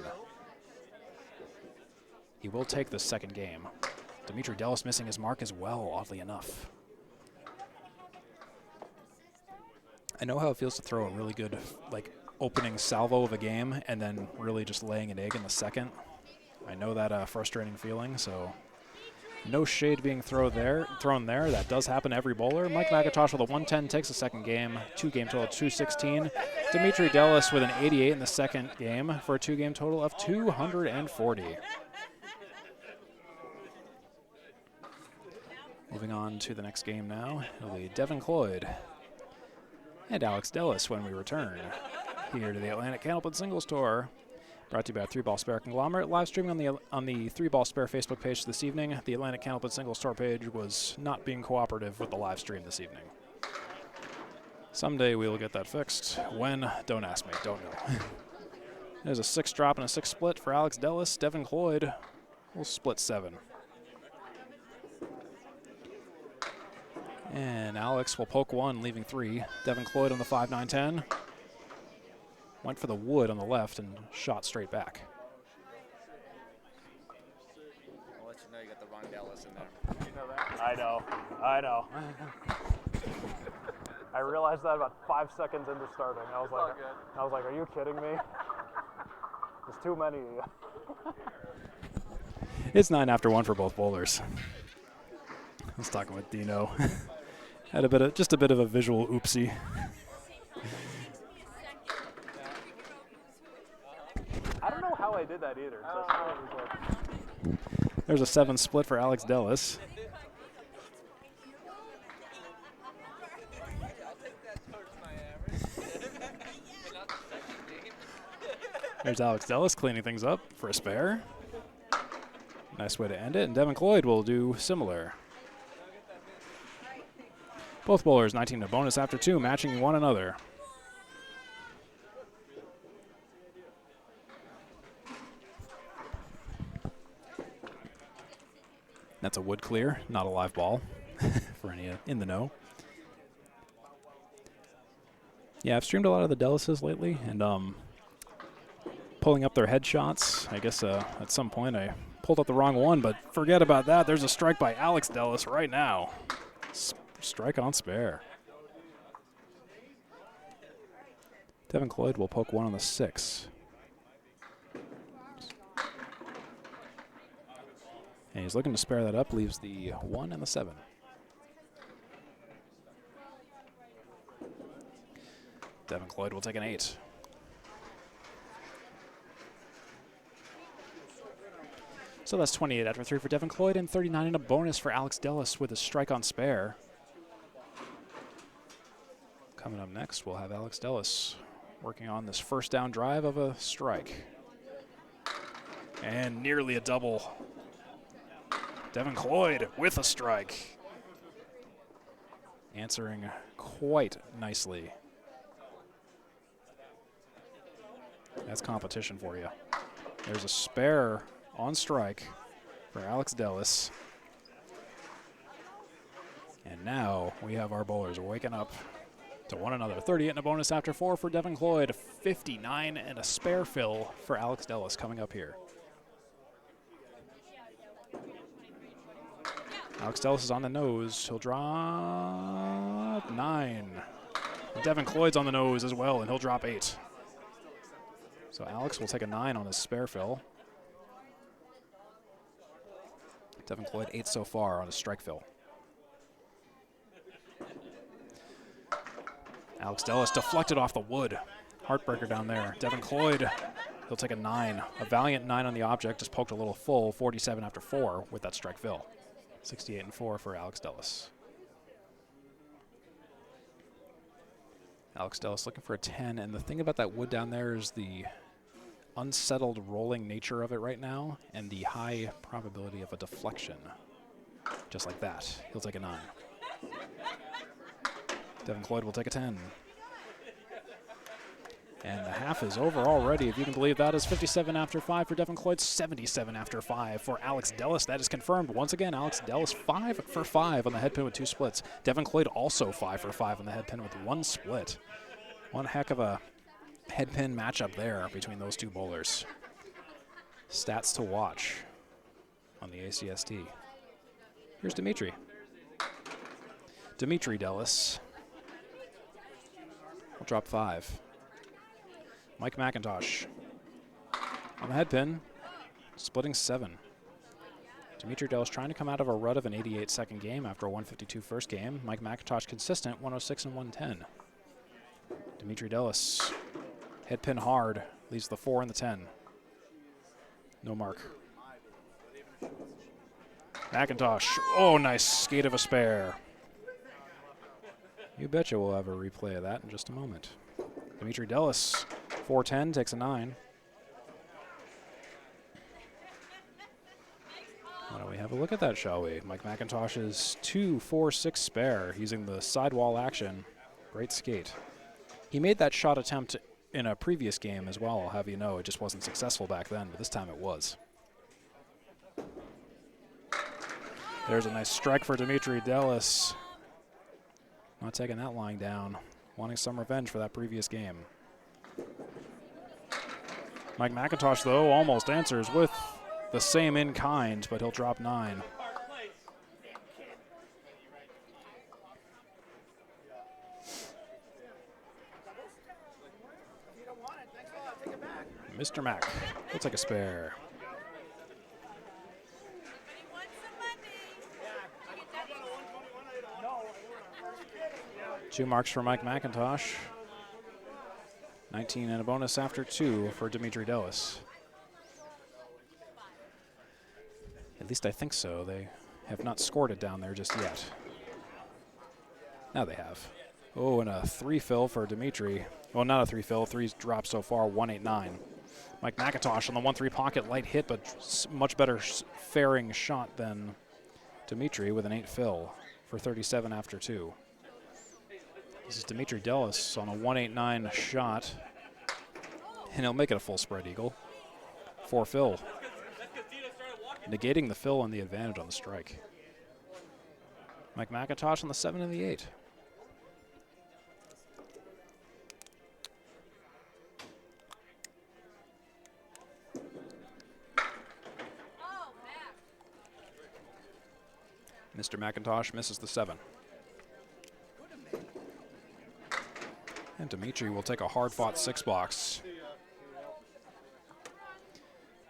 He will take the second game. Demetri Dellas missing his mark as well, oddly enough. I know how it feels to throw a really good, like, opening salvo of a game and then really just laying an egg in the second. I know that frustrating feeling, so no shade being thrown there. That does happen to every bowler. Mike MacIntosh with a 110 takes the second game. 2-game total of 216. Demetri Dellas with an 88 in the second game for a 2-game total of 240. Moving on to the next game now. It'll be Devin Cloyd and Alex Dellas when we return here to the Atlantic Candlepin Singles Tour. Brought to you by 3-Ball Spare Conglomerate. Live streaming on the 3-Ball Spare Facebook page this evening. The Atlantic Candlepin Singles Tour page was not being cooperative with the live stream this evening. Someday we will get that fixed. When? Don't ask me. Don't know. There's a 6 drop and a 6 split for Dellas. Devin Cloyd will split 7. And Alex will poke 1, leaving 3. Devin Cloyd on the 5-9-10. Went for the wood on the left and shot straight back. I'll let you know you got the wrong Dellas in there. You know that? I know. I know. I realized that about 5 seconds into starting. I was like, are you kidding me? There's too many of you. It's 9 after 1 for both bowlers. I was talking with Dino. Had just a bit of a visual oopsie. I don't know how I did that either. There's a 7 split for Dellas. There's Dellas cleaning things up for a spare. Nice way to end it, and Devin Cloyd will do similar. Both bowlers 19 to bonus after 2, matching one another. That's a wood clear, not a live ball for any in the know. Yeah, I've streamed a lot of the Dellases lately, and pulling up their headshots. I guess at some point I pulled up the wrong one, but forget about that. There's a strike by Dellas right now. Strike on spare. Devin Cloyd will poke 1 on the 6. And he's looking to spare that up, leaves the 1 and the 7. Devin Cloyd will take an 8. So that's 28 after 3 for Devin Cloyd and 39 in a bonus for Dellas with a strike on spare. Coming up next, we'll have Dellas working on this first down drive of a strike. And nearly a double. Devin Cloyd with a strike. Answering quite nicely. That's competition for you. There's a spare on strike for Dellas. And now we have our bowlers waking up to one another. 38 and a bonus after 4 for Devin Cloyd. 59 and a spare fill for Dellas coming up here. Dellas is on the nose. He'll drop 9. And Devin Cloyd's on the nose as well, and he'll drop 8. So Alex will take a 9 on his spare fill. Devin Cloyd 8 so far on his strike fill. Dellas deflected off the wood. Heartbreaker down there. Devin Cloyd, he'll take a 9. A valiant 9 on the object, just poked a little full. 47 after 4 with that strike fill. 68 and 4 for Dellas. Dellas looking for a 10, and the thing about that wood down there is the unsettled rolling nature of it right now and the high probability of a deflection. Just like that. He'll take a 9. Devin Cloyd will take a 10. And the half is over already, if you can believe that. Is 57 after 5 for Devin Cloyd, 77 after 5 for Dellas. That is confirmed. Once again, Dellas 5 for 5 on the head pin with 2 splits. Devin Cloyd also 5 for 5 on the head pin with 1 split. One heck of a head pin matchup there between those two bowlers. Stats to watch on the ACST. Here's Demetri. Demetri Dellas will drop 5. Mike MacIntosh on the head pin, splitting 7. Demetri Dellas trying to come out of a rut of an 88 second game after a 152 first game. Mike MacIntosh consistent, 106 and 110. Demetri Dellas, head pin hard, leaves the 4 and the 10. No mark. MacIntosh, oh, nice skate of a spare. You betcha we'll have a replay of that in just a moment. Demetri Dellas, 4-10, takes a 9. Why don't we have a look at that, shall we? Mike MacIntosh's 2-4-6 spare using the sidewall action. Great skate. He made that shot attempt in a previous game as well, I'll have you know. It just wasn't successful back then, but this time it was. There's a nice strike for Demetri. Dellas not taking that lying down, wanting some revenge for that previous game. Mike MacIntosh, though, almost answers with the same in kind, but he'll drop 9. Mr. Mac will take a spare. Two marks for Mike MacIntosh. 19 and a bonus after 2 for Demetri Dellas. At least I think so. They have not scored it down there just yet. Now they have. Oh, and a 3 fill for Demetri. Well, not a 3 fill. 3's dropped so far, 189. Mike MacIntosh on the 1-3 pocket, light hit, but much better faring shot than Demetri with an 8 fill for 37 after 2. This is Demetri Dellas on a 189 shot, and he'll make it a full spread eagle. 4 fill, negating the fill and the advantage on the strike. Mike MacIntosh on the 7 and the 8. Mr. MacIntosh misses the 7. And Demetri will take a hard-fought 6-box.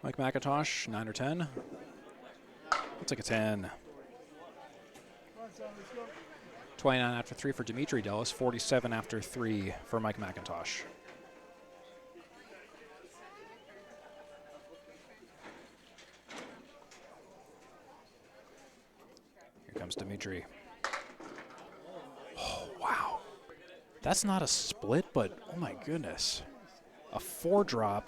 Mike MacIntosh, 9 or 10. We'll take a 10. 29 after 3 for Demetri Dellas, 47 after 3 for Mike MacIntosh. Here comes Demetri. Oh, wow. That's not a split, but oh my goodness. A 4-drop.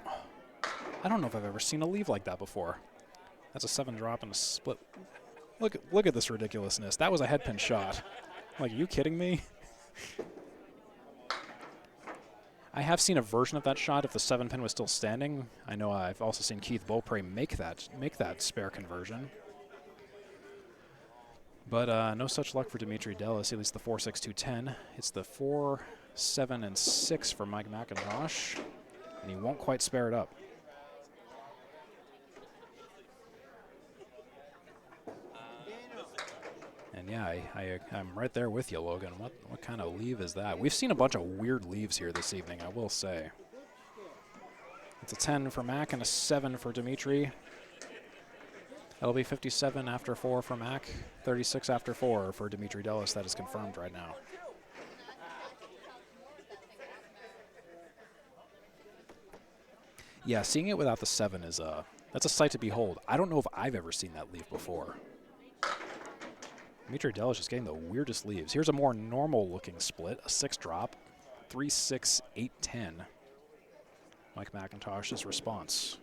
I don't know if I've ever seen a leave like that before. That's a 7-drop and a split. Look at this ridiculousness. That was a headpin shot. Like, are you kidding me? I have seen a version of that shot if the 7-pin was still standing. I know I've also seen Keith Beaupre make that spare conversion. But no such luck for Demetri Dellas. At least the 4-6-2-10. It's the 4, 7, and 6 for Mike MacIntosh, and he won't quite spare it up. And yeah, I'm right there with you, Logan. What kind of leave is that? We've seen a bunch of weird leaves here this evening, I will say. It's a 10 for Mac and a 7 for Demetri. That'll be 57 after 4 for Mac, 36 after 4 for Demetri Dellas. That is confirmed right now. Yeah, seeing it without the 7 is that's a sight to behold. I don't know if I've ever seen that leave before. Demetri Dellas just getting the weirdest leaves. Here's a more normal looking split, a 6-drop, 3-6, 8-10. Mike MacIntosh's response.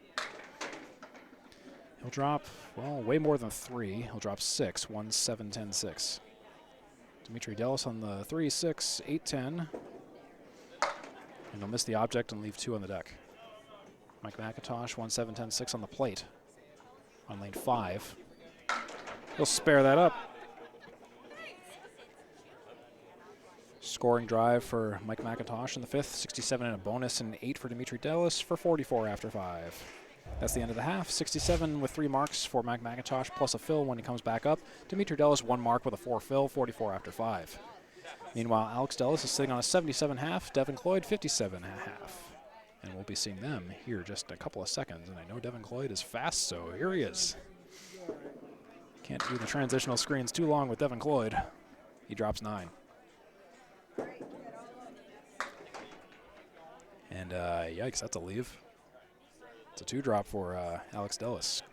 He'll drop, well, way more than 3. He'll drop 6, 1, 7, 10, 6. Demetri Dellas on the 3, 6, 8, 10. And he'll miss the object and leave 2 on the deck. Mike MacIntosh, 1, 7, 10, 6 on the plate. On lane 5. He'll spare that up. Scoring drive for Mike MacIntosh in the 5th, 67 and a bonus, and 8 for Demetri Dellas for 44 after 5. That's the end of the half. 67 with 3 marks for Mike MacIntosh, plus a fill when he comes back up. Demetri Dellas 1 mark with a 4 fill, 44 after 5. Meanwhile, Alex Dellas is sitting on a 77 half, Devin Cloyd 57 half. And we'll be seeing them here just a couple of seconds. And I know Devin Cloyd is fast, so here he is. Can't do the transitional screens too long with Devin Cloyd. He drops 9. And yikes, that's a leave. It's a 2-drop for Alex Dellas.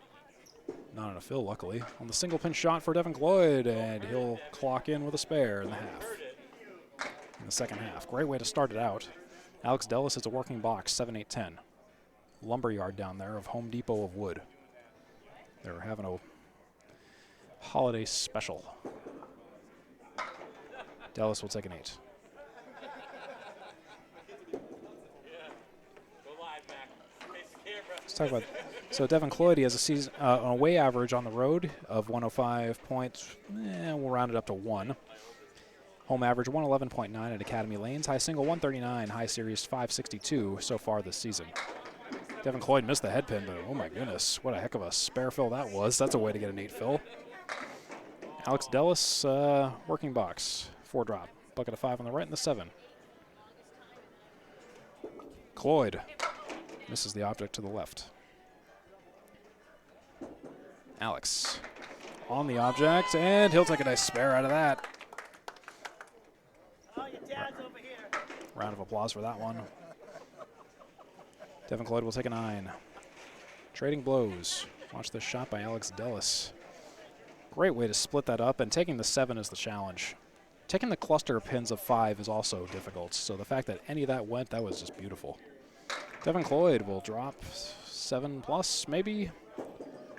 Not on a fill, luckily. On the single pin shot for Devin Cloyd, and he'll clock in with a spare in the half. In the second half. Great way to start it out. Alex Dellas is a working box, 7, 8, 10. Lumberyard down there of Home Depot of wood. They're having a holiday special. Dellas will take an 8. talk about. So Devin Cloyd, he has a season an away average on the road of 105 points. We'll round it up to 1. Home average 111.9 at Academy Lanes. High single 139. High series 562 so far this season. Devin Cloyd missed the head pin, but oh my goodness, what a heck of a spare fill that was. That's a way to get an 8 fill. Alex Dellas, working box, 4 drop. Bucket of 5 on the right and the 7. Cloyd misses the object to the left. Alex on the object, and he'll take a nice spare out of that. Oh, your dad's over here. Round of applause for that one. Devin Cloyd will take a 9. Trading blows. Watch this shot by Alex Dellas. Great way to split that up, and taking the 7 is the challenge. Taking the cluster pins of 5 is also difficult, so the fact that any of that went, that was just beautiful. Devin Cloyd will drop 7 plus, maybe.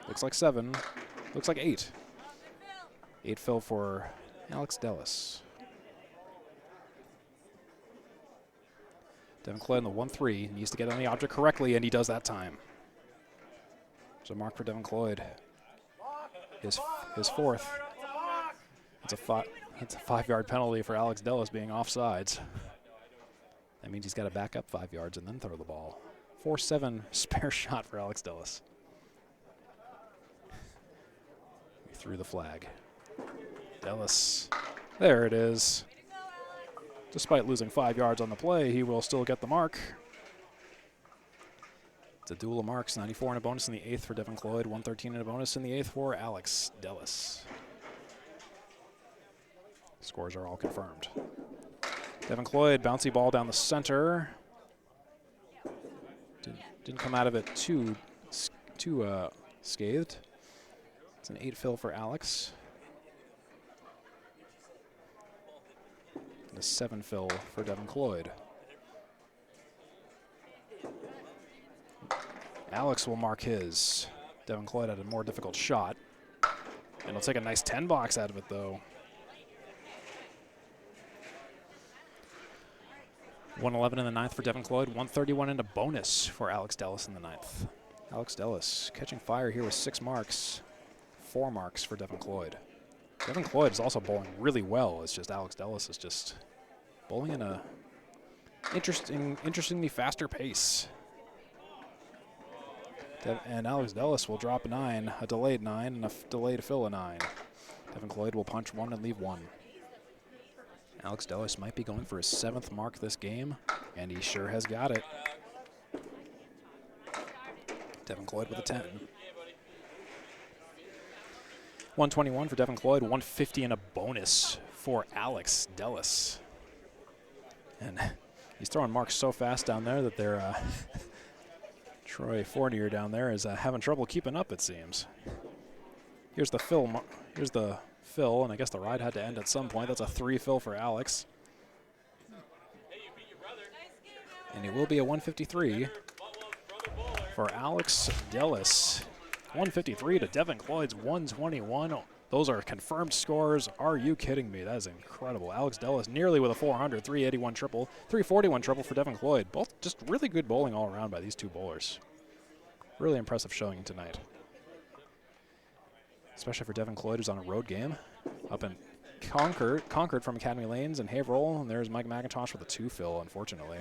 Looks like 7. Looks like 8. 8 fill for Alex Dellas. Devin Cloyd in the 1-3 needs to get on the object correctly, and he does that time. There's a mark for Devin Cloyd. His 4th. It's a 5-yard penalty for Alex Dellas being offsides. That means he's got to back up 5 yards and then throw the ball. 4-7 spare shot for Alex Dellas. He threw the flag. Dellas. There it is. Despite losing 5 yards on the play, he will still get the mark. It's a duel of marks, 94 and a bonus in the 8th for Devin Cloyd, 113 and a bonus in the 8th for Alex Dellas. Scores are all confirmed. Devin Cloyd, bouncy ball down the center. Didn't come out of it too scathed. It's an 8 fill for Alex. And a 7 fill for Devin Cloyd. Alex will mark his. Devin Cloyd had a more difficult shot. And he'll take a nice 10 box out of it, though. 111 in the 9th for Devin Cloyd, 131 and a bonus for Alex Dellas in the 9th. Alex Dellas catching fire here with 6 marks, 4 marks for Devin Cloyd. Devin Cloyd is also bowling really well. It's just Alex Dellas is just bowling in a interestingly faster pace. And Alex Dellas will drop a 9, a delayed 9, and a delayed fill a 9. Devin Cloyd will punch 1 and leave 1. Alex Dellas might be going for his 7th mark this game, and he sure has got it. Devin Cloyd with a 10. 121 for Devin Cloyd, 150 and a bonus for Alex Dellas. And he's throwing marks so fast down there that they're Troy Fournier down there is having trouble keeping up, it seems. Here's the fill. Here's the fill, and I guess the ride had to end at some point. That's a 3 fill for Alex. And it will be a 153 for Alex Dellas. 153 to Devin Cloyd's 121. Those are confirmed scores. Are you kidding me? That is incredible. Alex Dellas nearly with a 400, 381 triple, 341 triple for Devin Cloyd. Both just really good bowling all around by these two bowlers. Really impressive showing tonight. Especially for Devin Cloyd, who's on a road game up in Concord from Academy Lanes and Haverhill. And there's Mike MacIntosh with a 2 fill, unfortunately.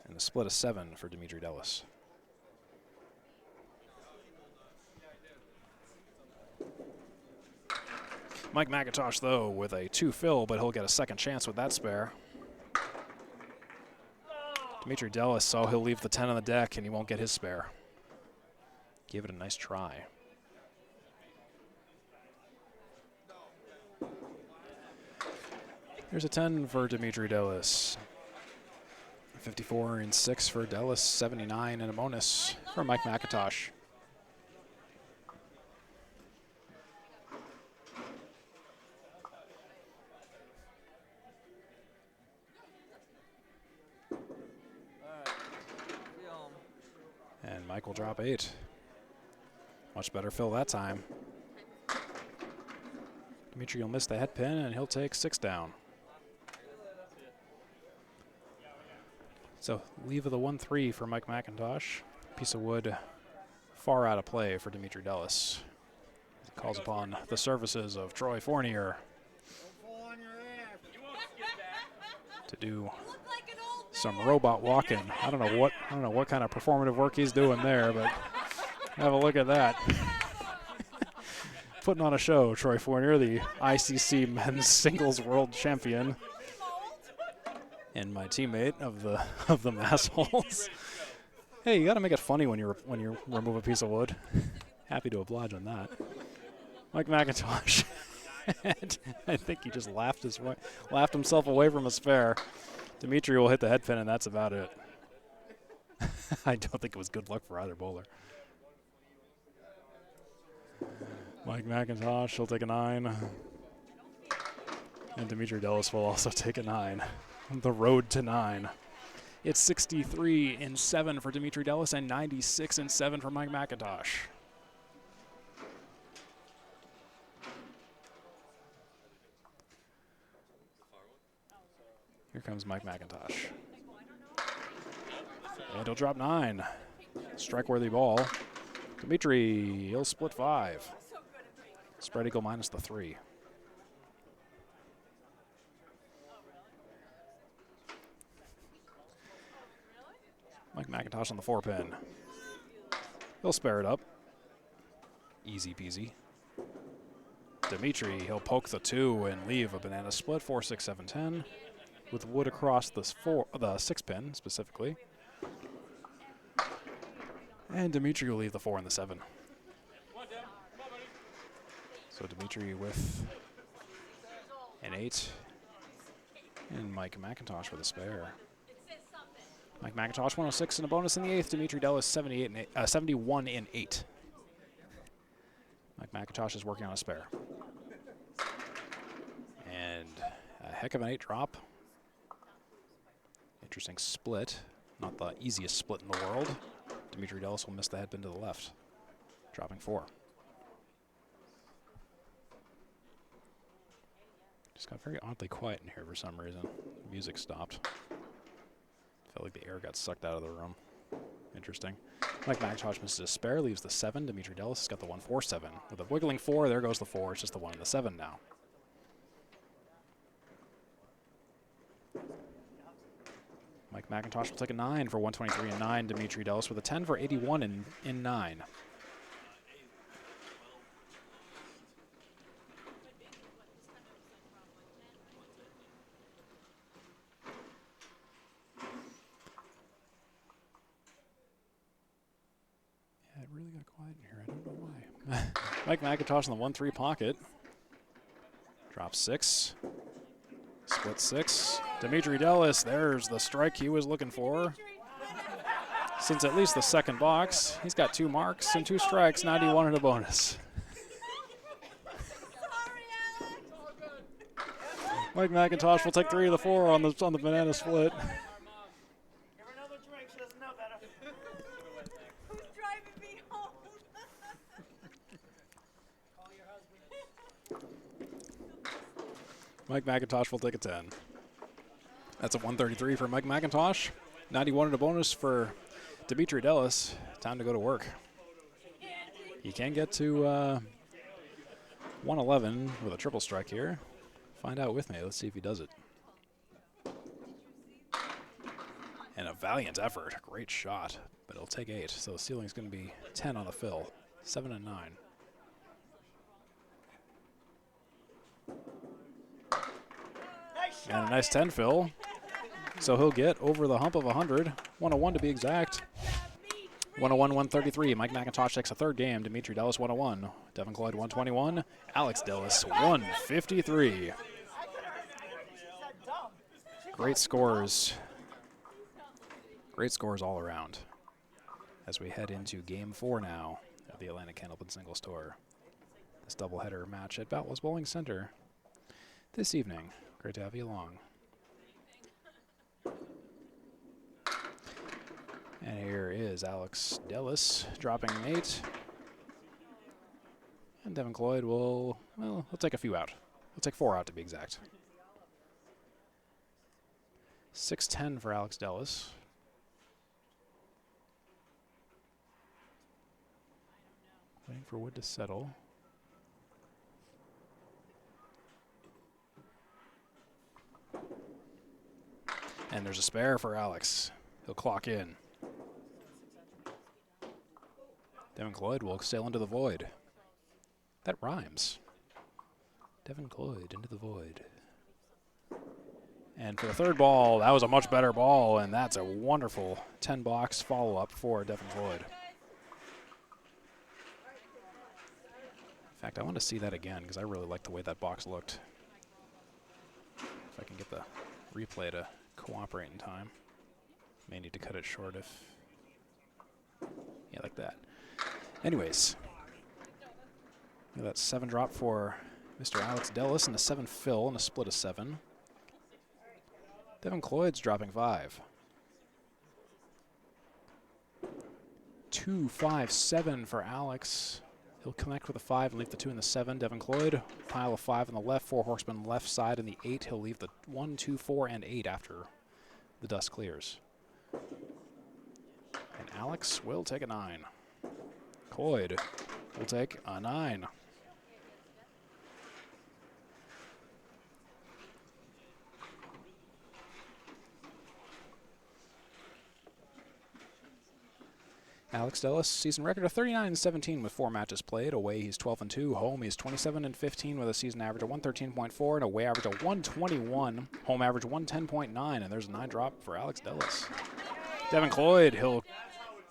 And a split of 7 for Demetri Dellas. Mike MacIntosh, though, with a 2 fill, but he'll get a second chance with that spare. Demetri Dellas, so he'll leave the 10 on the deck and he won't get his spare. Give it a nice try. Here's a 10 for Demetri Dellas. 54 and 6 for Dellas, 79 and a bonus for Mike MacIntosh. And Mike will drop 8. Much better fill that time. Demetri will miss the head pin and he'll take 6 down. So leave of the 1-3 for Mike MacIntosh. Piece of wood far out of play for Demetri Dellas. He calls upon the services of Troy Fournier to do some robot walking. I don't know what kind of performative work he's doing there, but have a look at that. Putting on a show, Troy Fournier, the ICC men's singles world champion, and my teammate of the mass holds. Hey, you got to make it funny when you remove a piece of wood. Happy to oblige on that. Mike MacIntosh. I think he just laughed himself away from a spare. Demetri will hit the head pin, and that's about it. I don't think it was good luck for either bowler. Mike MacIntosh will take a 9. And Demetri Dellas will also take a 9. The road to 9. It's 63-7 for Demetri Dellas and 96-7 for Mike MacIntosh. Here comes Mike MacIntosh. And he'll drop 9. Strike-worthy ball. Demetri, he'll split 5. Spread eagle minus the 3. Mike MacIntosh on the 4-pin. He'll spare it up. Easy peasy. Demetri, he'll poke the 2 and leave a banana split, 4, 6, 7, 10. With wood across the 6-pin specifically. And Demetri will leave the 4 and the 7. So Demetri with an 8. And Mike MacIntosh with a spare. Mike MacIntosh 106 and a bonus in the 8th. Demetri Dellas 71 in 8. Mike MacIntosh is working on a spare. And a heck of an 8 drop. Interesting split. Not the easiest split in the world. Demetri Dellas will miss the headpin to the left. Dropping 4. Just got very oddly quiet in here for some reason. The music stopped. Felt like the air got sucked out of the room. Interesting. Mike MacIntosh misses a spare, leaves the 7. Demetri Dellas has got the 1, 4, 7. With a wiggling 4, there goes the 4. It's just the 1 and the 7 now. Mike MacIntosh will take a 9 for 123 and 9. Demetri Dellas with a 10 for 81 in 9. Yeah, it really got quiet in here. I don't know why. Mike MacIntosh in the 1-3 pocket. Drops 6. Split 6. Demetri Dellas, there's the strike he was looking for. Since at least the second box, he's got 2 marks and 2 strikes, 91 and a bonus. Mike MacIntosh will take 3 of the 4 on the banana split. Mike MacIntosh will take a 10. That's a 133 for Mike MacIntosh. 91 and a bonus for Demetri Dellas. Time to go to work. He can get to 111 with a triple strike here. Find out with me. Let's see if he does it. And a valiant effort. Great shot. But it'll take 8. So the ceiling's going to be 10 on the fill. 7 and 9. And a nice 10 fill. So he'll get over the hump of 100. 101 to be exact. 101, 133. Mike MacIntosh takes a 3rd game. Demetri Dellas 101. Devin Cloyd 121. Alex Dellas 153. Great scores. Great scores all around. As we head into game 4 now of the Atlantic Candlepin Singles Tour. This doubleheader match at Boutwell's Bowling Center this evening. Great to have you along. And here is Alex Dellas dropping an 8. And Devin Cloyd will, well, he'll take a few out. He'll take 4 out to be exact. 6-10 for Alex Dellas. Waiting for wood to settle. And there's a spare for Alex. He'll clock in. Devin Cloyd will sail into the void. That rhymes. Devin Cloyd into the void. And for the third ball, that was a much better ball, and that's a wonderful 10-box follow-up for Devin Cloyd. In fact, I want to see that again because I really like the way that box looked. If I can get the replay to cooperate in time. May need to cut it short if... Yeah, like that. Anyways. Look at that 7 drop for Mr. Alex Dellas and a 7 fill and a split of 7. Devin Cloyd's dropping 5. 2, 5, 7 for Alex. He'll connect with a 5 and leave the 2 and the 7. Devin Cloyd, pile of 5 on the left, 4 horsemen left side, and the 8. He'll leave the 1, 2, 4, and 8 after the dust clears. And Alex will take a 9. Cloyd will take a 9. Alex Dellas, season record of 39-17 with 4 matches played. Away, he's 12-2. Home, he's 27-15 with a season average of 113.4 and away average of 121. Home average 110.9, and there's a 9 drop for Alex Dellas. Devin Cloyd, he'll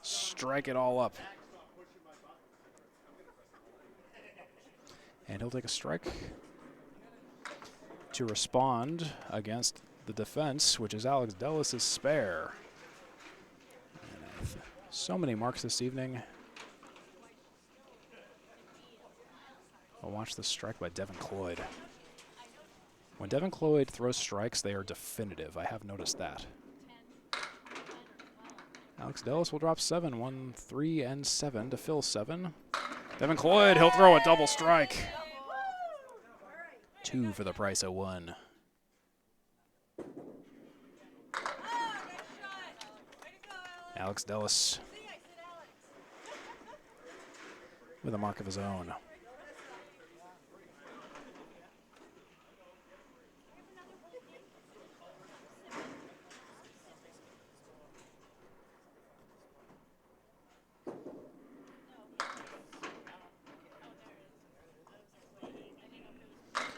strike it all up. And he'll take a strike to respond against the defense, which is Alex Dellas' spare. So many marks this evening. I'll watch the strike by Devin Cloyd. When Devin Cloyd throws strikes, they are definitive. I have noticed that. Alex Dellas will drop 7. 1, 3, and 7 to fill 7. Devin Cloyd, he'll throw a double strike. 2 for the price of 1. Alex Dellas with a mark of his own.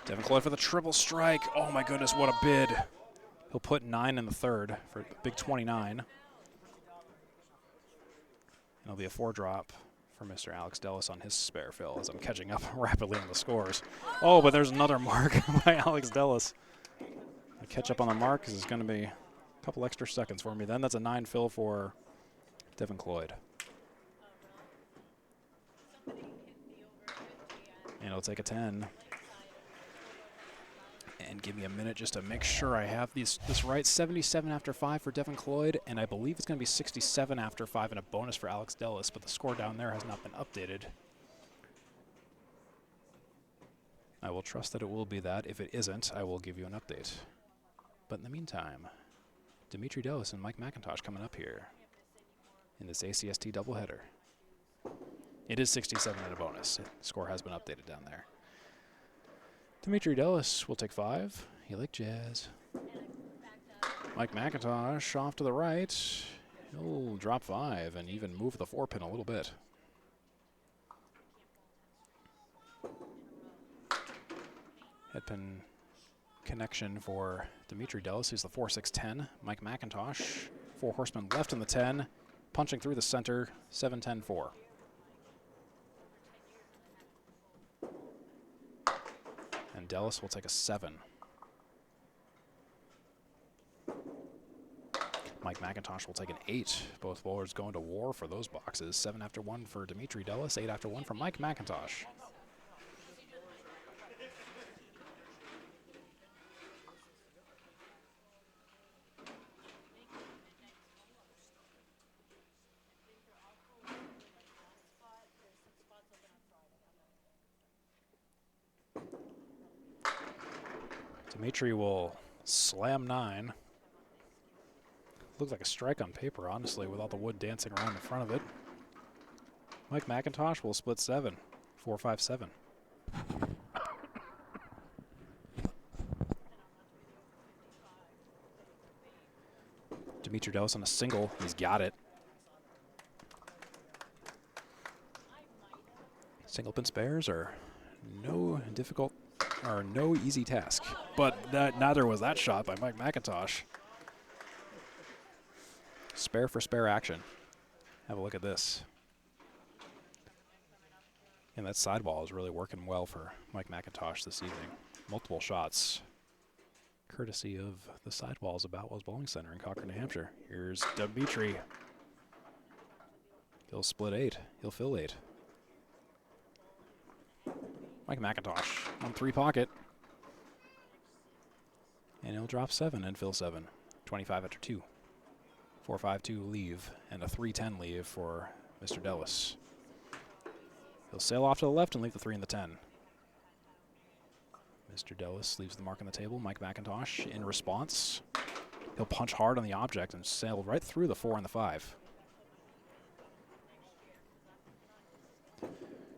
Devin Cloyd for the triple strike. Oh my goodness, what a bid. He'll put 9 in the third for big 29. It'll be a 4 drop for Mr. Alex Dellas on his spare fill as I'm catching up rapidly on the scores. Oh, but there's another mark by Alex Dellas. I catch up on the mark because it's going to be a couple extra seconds for me. Then that's a 9 fill for Devin Cloyd. And it'll take a 10. And give me a minute just to make sure I have this right. 77 after 5 for Devin Cloyd, and I believe it's going to be 67 after 5 and a bonus for Alex Dellas, but the score down there has not been updated. I will trust that it will be that. If it isn't, I will give you an update. But in the meantime, Demetri Dellas and Mike MacIntosh coming up here in this ACST doubleheader. It is 67 and a bonus. The score has been updated down there. Demetri Dellas will take 5. You like jazz. Mike MacIntosh off to the right. He'll drop 5 and even move the 4-pin a little bit. Headpin connection for Demetri Dellas. He's the 4-6-10. Mike MacIntosh, 4 horsemen left in the 10. Punching through the center, 7-10-4. And Dellas will take a 7. Mike MacIntosh will take an 8. Both bowlers going to war for those boxes. 7 after 1 for Demetri Dellas, 8 after 1 for Mike MacIntosh. Demetri will slam 9. Looks like a strike on paper, honestly, with all the wood dancing around in front of it. Mike MacIntosh will split 7, 4-5-7. Demetri Dellas on a single. He's got it. Single pin spares are no easy task. But neither was that shot by Mike MacIntosh. Spare for spare action. Have a look at this. And that sideball is really working well for Mike MacIntosh this evening. Multiple shots, courtesy of the sidewalls of Boutwell's Bowling Center in Concord, New Hampshire. Here's Demetri. He'll split 8. He'll fill 8. Mike MacIntosh on 3 pocket. And he'll drop 7 and fill 7. 25 after 2. 4-5-2 leave and a 3-10 leave for Mr. Dellas. He'll sail off to the left and leave the 3 and the 10. Mr. Dellas leaves the mark on the table. Mike MacIntosh in response. He'll punch hard on the object and sail right through the 4 and the 5.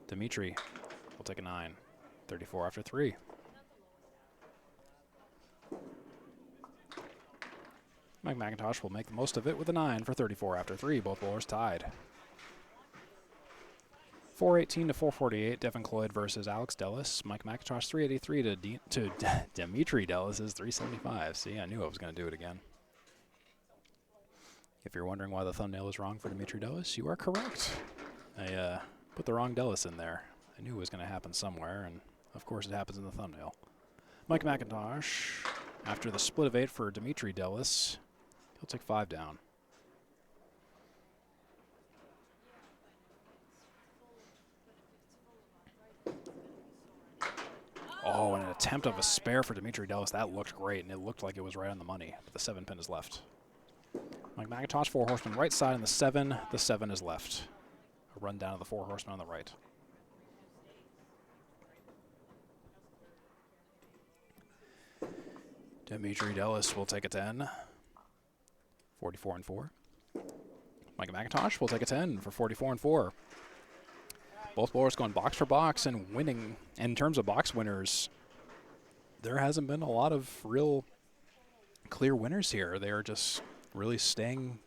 Demetri will take a 9. 34 after 3. Mike MacIntosh will make the most of it with a 9 for 34 after 3. Both bowlers tied. 418 to 448. Devin Cloyd versus Alex Dellas. Mike MacIntosh 383 to Demetri Dellas is 375. See, I knew I was going to do it again. If you're wondering why the thumbnail is wrong for Demetri Dellas, you are correct. I put the wrong Dellas in there. I knew it was going to happen somewhere, and of course it happens in the thumbnail. Mike MacIntosh, after the split of 8 for Demetri Dellas, he'll take 5 down. Oh, and an attempt of a spare for Demetri Dellas. That looked great, and it looked like it was right on the money. But the 7 pin is left. Mike MacIntosh, 4 horsemen right side, and the 7 is left. A run down of the 4 horsemen on the right. Demetri Dellas will take a 10. 44 and 4. Mike MacIntosh will take a 10 for 44 and 4. Both bowlers going box for box and winning. In terms of box winners, there hasn't been a lot of real clear winners here. They are just really staying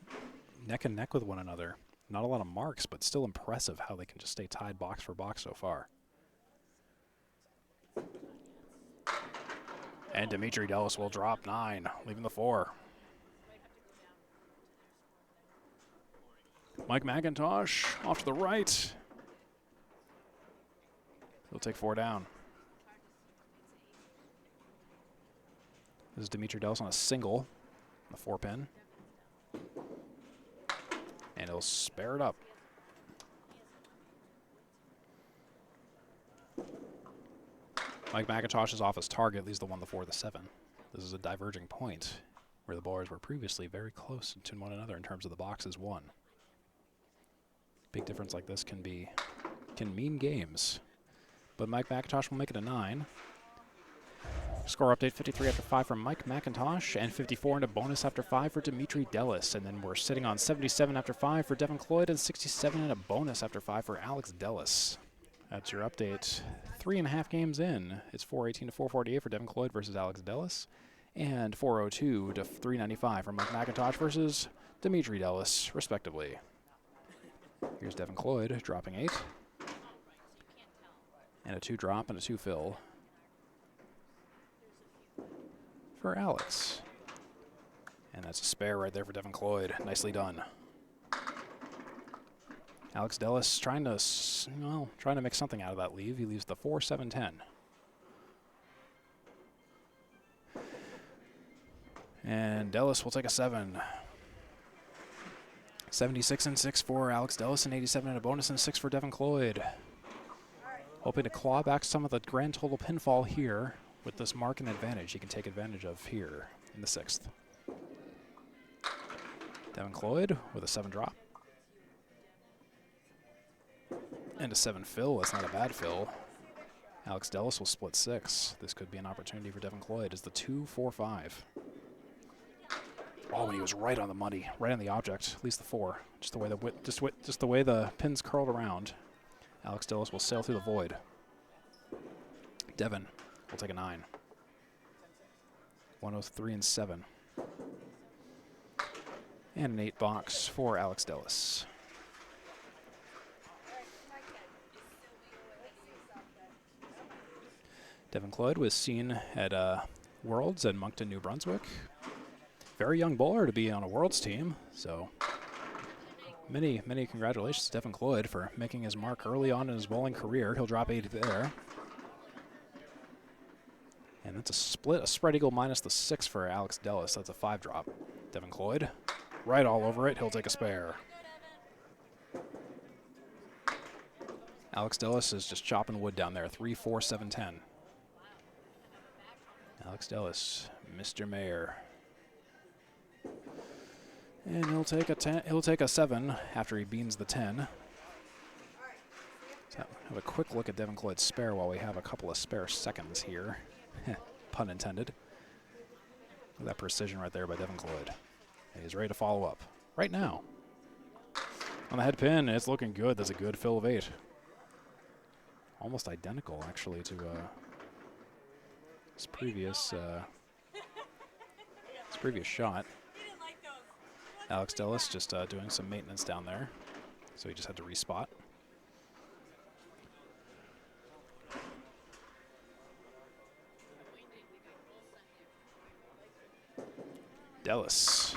neck and neck with one another. Not a lot of marks, but still impressive how they can just stay tied box for box so far. And Demetri Dellas will drop 9, leaving the 4. Mike MacIntosh off to the right. He'll take 4 down. This is Demetri Dellas on a single, the 4 pin. And he'll spare it up. Mike MacIntosh is off his target, leaves the 1, the 4, the 7. This is a diverging point where the bowlers were previously very close to one another in terms of the boxes won. Big difference like this can mean games. But Mike MacIntosh will make it a 9. Score update 53 after 5 from Mike MacIntosh and 54 into bonus after 5 for Demetri Dellas. And then we're sitting on 77 after 5 for Devin Cloyd and 67 into bonus after 5 for Alex Dellas. That's your update. 3.5 games in. It's 418 to 448 for Devin Cloyd versus Alex Dellas. And 402 to 395 for Mike MacIntosh versus Demetri Dellas, respectively. Here's Devin Cloyd dropping 8. And a 2 drop and a 2 fill for Alex. And that's a spare right there for Devin Cloyd. Nicely done. Alex Dellas trying to make something out of that leave. He leaves the 4, 7, 10. And Dellas will take a 7. 76 and 6 for Alex Dellas and 87 and a bonus and 6 for Devin Cloyd. Hoping to claw back some of the grand total pinfall here with this mark and advantage he can take advantage of here in the 6th. Devin Cloyd with a 7 drop. And a 7 fill. That's not a bad fill. Alex Dellas will split 6. This could be an opportunity for Devin Cloyd as the 2, 4, 5. Oh, and he was right on the money, right on the object, at least the 4. Just the way the way the pins curled around. Alex Dellas will sail through the void. Devin will take a 9. 103 and 7. And an 8 box for Alex Dellas. Devin Cloyd was seen at Worlds in Moncton, New Brunswick. Very young bowler to be on a Worlds team, so many congratulations to Devin Cloyd for making his mark early on in his bowling career. He'll drop 8 there. And that's a split, a spread eagle minus the 6 for Alex Dellas. That's a 5 drop. Devin Cloyd, right all over it. He'll take a spare. Alex Dellas is just chopping wood down there. 3, 4, 7, 10. Alex Dellas, Mr. Mayor. And he'll take a 10. He'll take a 7 after he beans the 10. So have a quick look at Devin Cloyd's spare while we have a couple of spare seconds here. Pun intended. Look at that precision right there by Devin Cloyd. And he's ready to follow up right now. On the head pin, it's looking good. That's a good fill of 8. Almost identical, actually, to his previous shot. Alex Dellas just doing some maintenance down there, so he just had to respot. Dellas.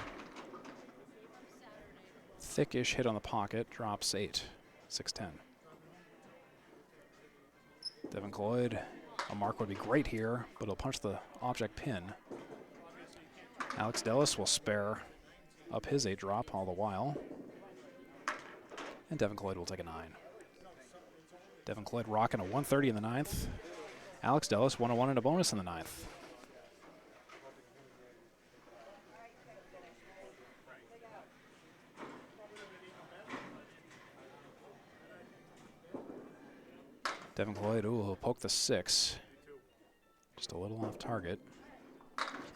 Thickish hit on the pocket, drops 8, 6-10. Devin Cloyd, a mark would be great here, but he'll punch the object pin. Alex Dellas will spare up his 8 drop all the while. And Devin Cloyd will take a 9. Devin Cloyd rocking a 130 in the 9th. Alex Dellas 101 and a bonus in the 9th. Devin Cloyd, ooh, he'll poke the 6. Just a little off target.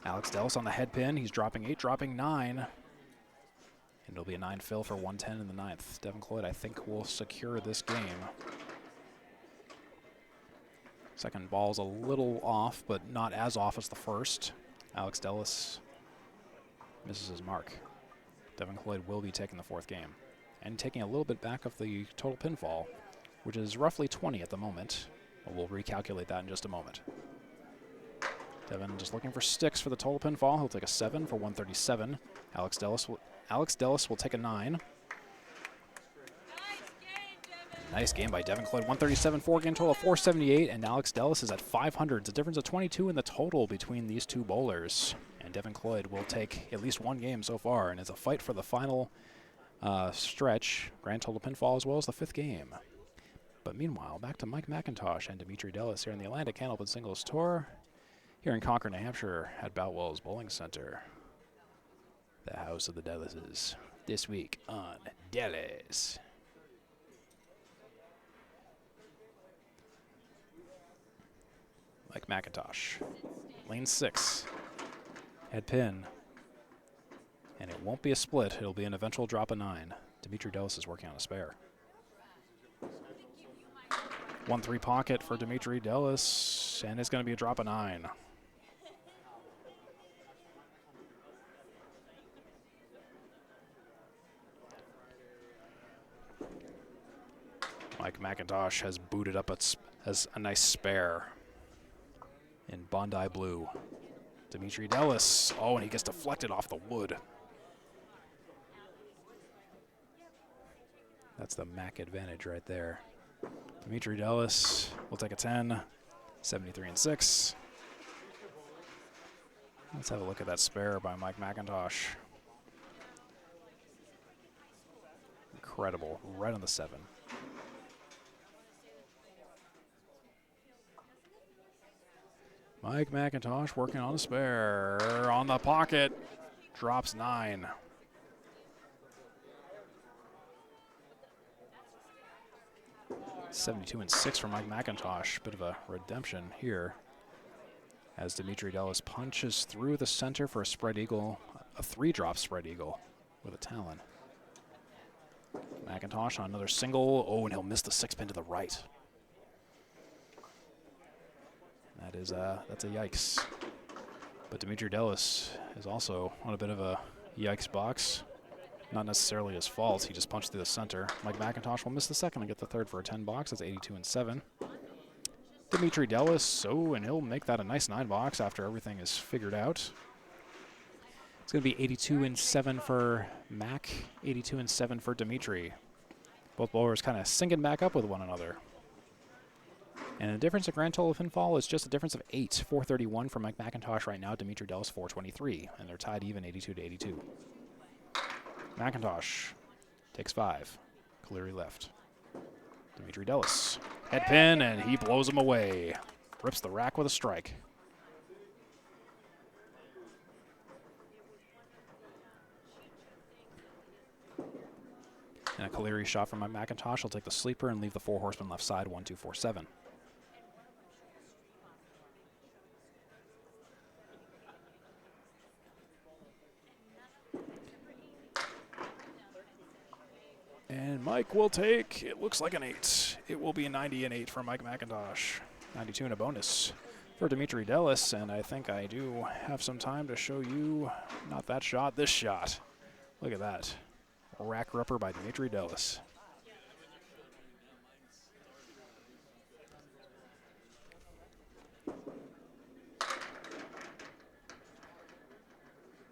Alex Dellas on the head pin. He's dropping 8, dropping 9. And it'll be a 9 fill for 110 in the 9th. Devin Cloyd, I think, will secure this game. Second ball's a little off, but not as off as the first. Alex Dellas misses his mark. Devin Cloyd will be taking the 4th game and taking a little bit back of the total pinfall, which is roughly 20 at the moment. But we'll recalculate that in just a moment. Devin just looking for sticks for the total pinfall. He'll take a 7 for 137. Alex Dellas will take a 9. Nice game by Devin Cloyd. 137, 4-game total of 478, and Alex Dellas is at 500. It's a difference of 22 in the total between these two bowlers. And Devin Cloyd will take at least 1 game so far, and it's a fight for the final stretch, grand total pinfall, as well as the 5th game. But meanwhile, back to Mike MacIntosh and Demetri Dellas here in the Atlantic Candlepin Singles Tour here in Concord, New Hampshire at Boutwell's Bowling Center, the house of the Dellases. This week on Dellas. Mike MacIntosh, lane 6, head pin, and it won't be a split. It'll be an eventual drop of 9. Demetri Dellas is working on a spare. 1-3 pocket for Demetri Dellas, and it's going to be a drop of 9. Mike MacIntosh has booted up as a nice spare in Bondi Blue. Demetri Dellas, oh, and he gets deflected off the wood. That's the Mac advantage right there. Demetri Dellas will take a 10, 73 and 6. Let's have a look at that spare by Mike MacIntosh. Incredible, right on the 7. Mike MacIntosh working on a spare on the pocket, drops 9. .72 and 6 for Mike MacIntosh. Bit of a redemption here as Demetri Dellas punches through the center for a spread eagle a 3-drop spread eagle with a talon. MacIntosh on another single. Oh, and he'll miss the 6-pin to the right. That is that's a yikes. But Demetri Dellas is also on a bit of a yikes box. Not necessarily his fault. He just punched through the center. Mike MacIntosh will miss the second and get the third for a 10 box. That's 82 and 7. Demetri Dellas, and he'll make that a nice 9 box after everything is figured out. It's going to be 82 and 7 for Mac, 82 and 7 for Demetri. Both bowlers kind of syncing back up with one another. And the difference in grand total of pinfall is just a difference of 8. 431 for Mike MacIntosh right now. Demetri Dellas 423, and they're tied even 82 to 82. MacIntosh takes 5. Cleary left. Demetri Dellas. Head pin, and he blows him away. Rips the rack with a strike. And a Cleary shot from Mike MacIntosh. He'll take the sleeper and leave the 4 horsemen left side, 1, 2, 4, 7. And Mike will take, it looks like an 8. It will be a 90 and 8 for Mike MacIntosh. 92 and a bonus for Demetri Dellas. And I think I do have some time to show you, not that shot, this shot. Look at that. Rack rupper by Demetri Dellas.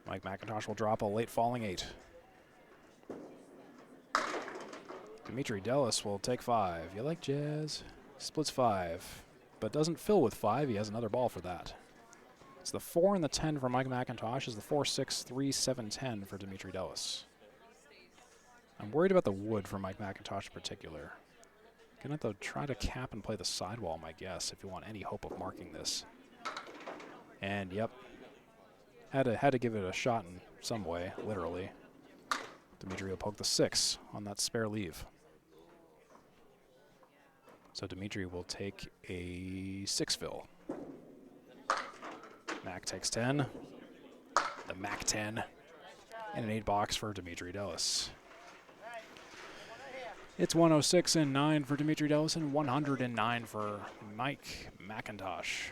Mike MacIntosh will drop a late falling 8. Demetri Dellas will take 5. You like jazz? Splits 5, but doesn't fill with 5. He has another ball for that. It's the 4 and the 10 for Mike MacIntosh. Is the 4, 6, 3, 7, 10 for Demetri Dellas. I'm worried about the wood for Mike MacIntosh in particular. Gonna have to try to cap and play the sidewall, my guess, if you want any hope of marking this. And yep, had to give it a shot in some way, literally. Demetri will poke the 6 on that spare leave. So Demetri will take a 6 fill. Mac takes 10. The Mac 10. And an 8 box for Demetri Dellas. It's 106 and 9 for Demetri Dellas and 109 for Mike MacIntosh.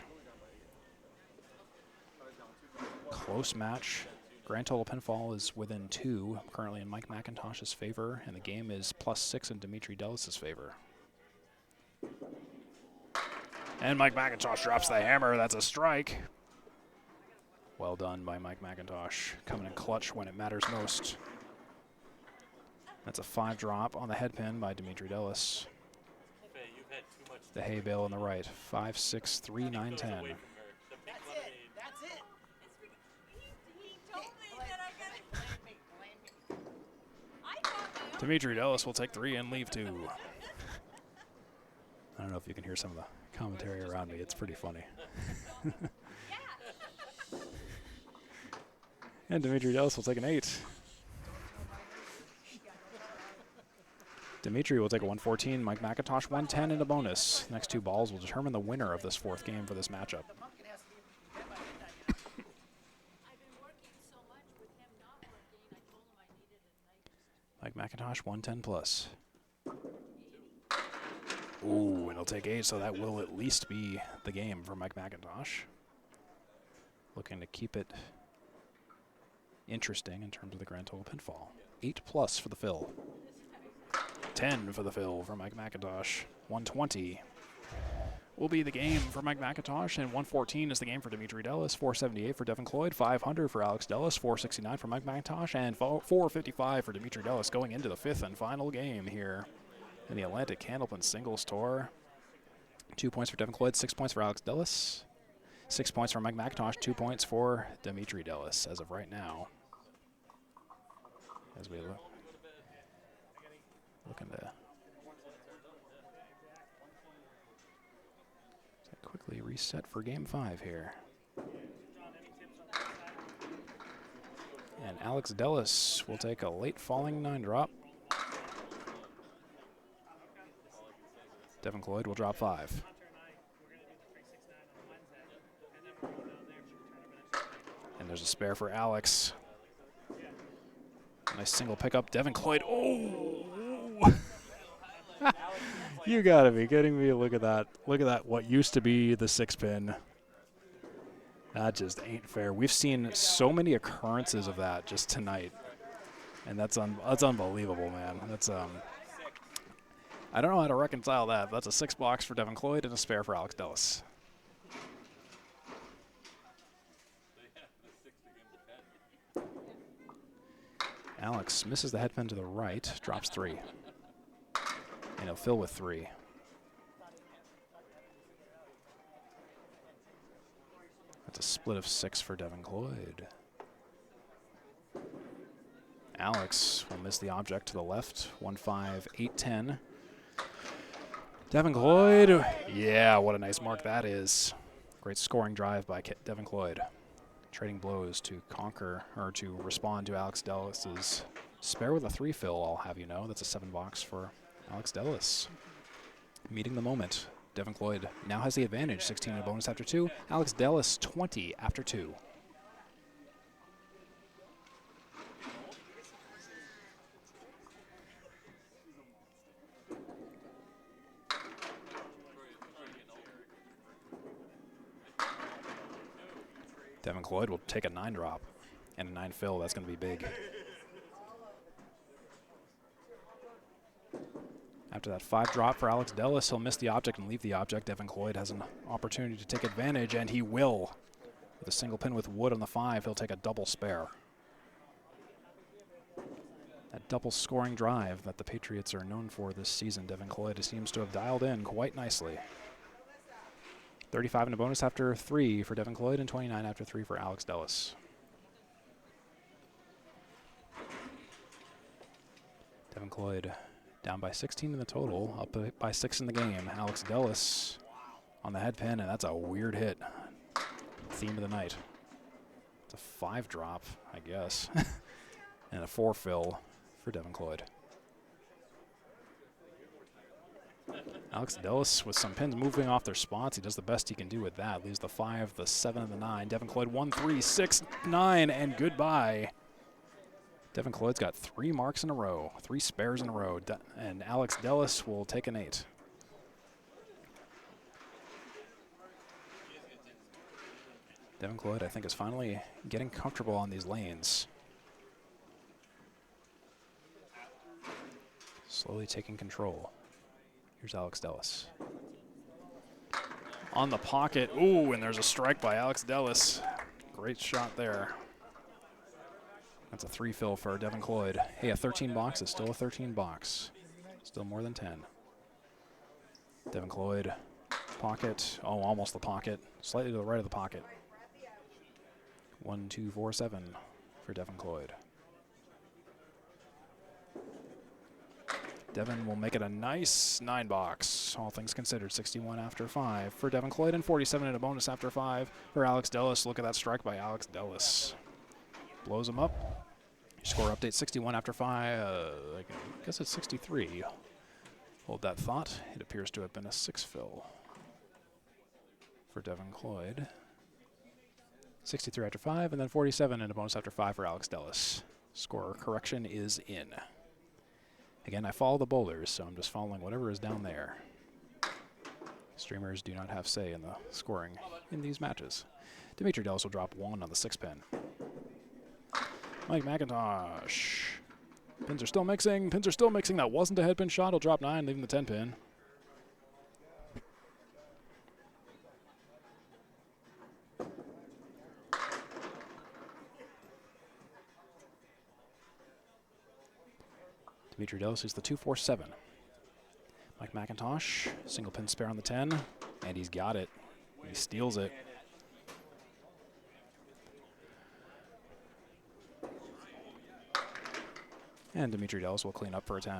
Close match. Grand total pinfall is within 2, currently in Mike MacIntosh's favor, and the game is +6 in Demetri Dellas' favor. And Mike MacIntosh drops the hammer. That's a strike. Well done by Mike MacIntosh, coming in clutch when it matters most. That's a 5 drop on the head pin by Demetri Dellas. The hay bale on the right. 5, 6, 3, 9, 10. That's it. That's it. Demetri Dellas will take 3 and leave 2. I don't know if you can hear some of the commentary around me. It's pretty funny. And Demetri Dellas will take an 8. Demetri will take a 114, Mike MacIntosh 110 and a bonus. Next 2 balls will determine the winner of this 4th game for this matchup. Mike MacIntosh 110 plus. Ooh, and he'll take 8, so that will at least be the game for Mike MacIntosh. Looking to keep it interesting in terms of the grand total pinfall. 8 plus for the fill. 10 for the fill for Mike MacIntosh. 120 will be the game for Mike MacIntosh, and 114 is the game for Demetri Dellas. 478 for Devin Cloyd, 500 for Alex Dellas, 469 for Mike MacIntosh, and 455 for Demetri Dellas going into the 5th and final game here in the Atlantic Candlepin Singles Tour. 2 points for Devin Cloyd, 6 points for Alex Dellas, 6 points for Mike MacIntosh, 2 points for Demetri Dellas as of right now. As we looking to quickly reset for game 5 here. And Alex Dellas will take a late falling 9 drop. Devin Cloyd will drop 5. And there's a spare for Alex. Nice single pickup. Devin Cloyd. Oh! You gotta be kidding me. Look at that. Look at that. What used to be the 6-pin. That just ain't fair. We've seen so many occurrences of that just tonight. And that's unbelievable, man. That's I don't know how to reconcile that. That's a 6 box for Devin Cloyd and a spare for Dellas. Alex misses the head pin to the right, drops 3. And he'll fill with 3. That's a split of 6 for Devin Cloyd. Alex will miss the object to the left. 1-5, 8-10. Devin Cloyd. Yeah, what a nice mark that is. Great scoring drive by Devin Cloyd. Trading blows to conquer, or to respond to Dellas's spare with a 3 fill, I'll have you know. That's a 7 box for Dellas. Meeting the moment. Devin Cloyd now has the advantage. 16 in a bonus after 2. Dellas 20 after 2. Devin Cloyd will take a 9 drop and a 9 fill. That's going to be big. After that 5 drop for Dellas, he'll miss the object and leave the object. Devin Cloyd has an opportunity to take advantage, and he will. With a single pin with wood on the 5, he'll take a double spare. That double scoring drive that the Patriots are known for this season, Devin Cloyd seems to have dialed in quite nicely. 35 in a bonus after 3 for Devin Cloyd and 29 after 3 for Dellas. Devin Cloyd down by 16 in the total, up by 6 in the game. Dellas on the head pin, and that's a weird hit. Theme of the night. It's a 5 drop, I guess, and a 4 fill for Devin Cloyd. Dellas with some pins moving off their spots. He does the best he can do with that. Leaves the 5, the 7, and the 9. Devin Cloyd 1, 3, 6, 9, and goodbye. Devin Cloyd's got 3 marks in a row, 3 spares in a row, and Dellas will take an 8. Devin Cloyd, I think, is finally getting comfortable on these lanes. Slowly taking control. Here's Dellas. On the pocket. Ooh, and there's a strike by Dellas. Great shot there. That's a 3 fill for Devin Cloyd. Hey, a 13 box is still a 13 box. Still more than 10. Devin Cloyd, pocket. Oh, almost the pocket. Slightly to the right of the pocket. 1, 2, 4, 7 for Devin Cloyd. Devin will make it a nice 9 box, all things considered. 61 after 5 for Devin Cloyd and 47 in a bonus after 5 for Dellas. Look at that strike by Dellas. Blows him up. Score update 61 after 5. I guess it's 63. Hold that thought. It appears to have been a 6 fill for Devin Cloyd. 63 after 5, and then 47 in a bonus after 5 for Dellas. Score correction is in. Again, I follow the bowlers, so I'm just following whatever is down there. Streamers do not have say in the scoring in these matches. Demetri Dellas will drop 1 on the 6-pin. Mike MacIntosh. Pins are still mixing. Pins are still mixing. That wasn't a head pin shot. He'll drop 9, leaving the 10-pin. Demetri Dellas is the 2-4-7. Mike MacIntosh, single pin spare on the 10, and he's got it. He steals it. And Demetri Dellas will clean up for a 10.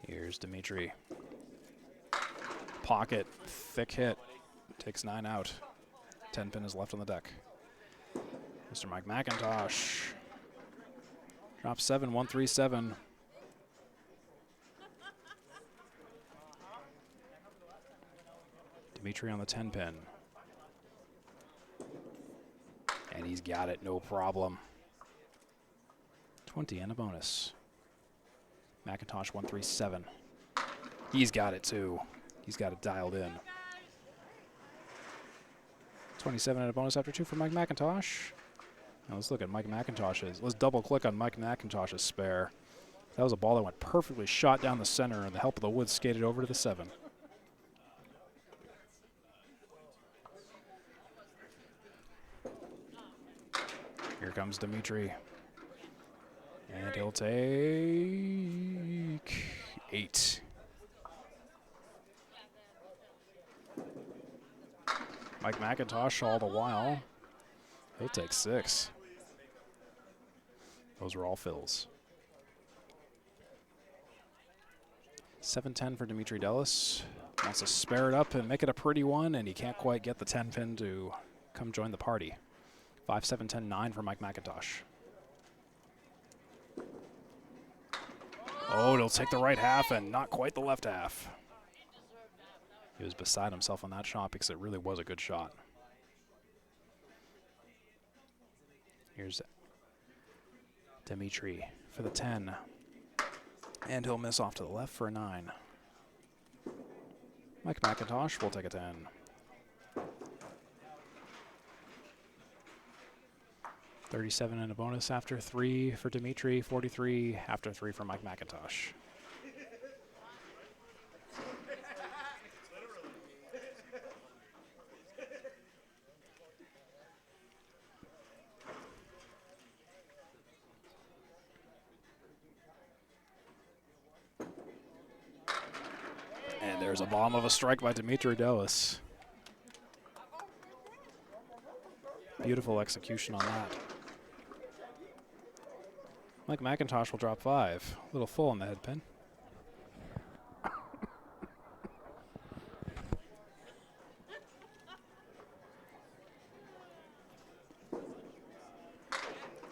Here's Demetri. Pocket, thick hit, takes 9 out. 10 pin is left on the deck. Mr. Mike MacIntosh drops 7, 1-3-7. Demetri on the 10 pin. And he's got it, no problem. 20 and a bonus. MacIntosh 137. He's got it too. He's got it dialed in. 27 and a bonus after 2 for Mike MacIntosh. Now let's look at Mike MacIntosh's. Let's double click on Mike MacIntosh's spare. That was a ball that went perfectly shot down the center, and the help of the woods skated over to the 7. Here comes Demetri. And he'll take 8. Mike MacIntosh all the while. He'll take 6. Those were all fills. 7-10 for Demetri Dellas. Wants to spare it up and make it a pretty one, and he can't quite get the 10 pin to come join the party. 5-7, 10-9 for Mike MacIntosh. Oh, he'll take the right half and not quite the left half. He was beside himself on that shot because it really was a good shot. Here's Demetri for the 10. And he'll miss off to the left for a 9. Mike MacIntosh will take a 10. 37 and a bonus after 3 for Demetri, 43 after 3 for Mike MacIntosh. And there's a bomb of a strike by Demetri Dellas. Beautiful execution on that. Mike MacIntosh will drop 5. A little full on the head pin.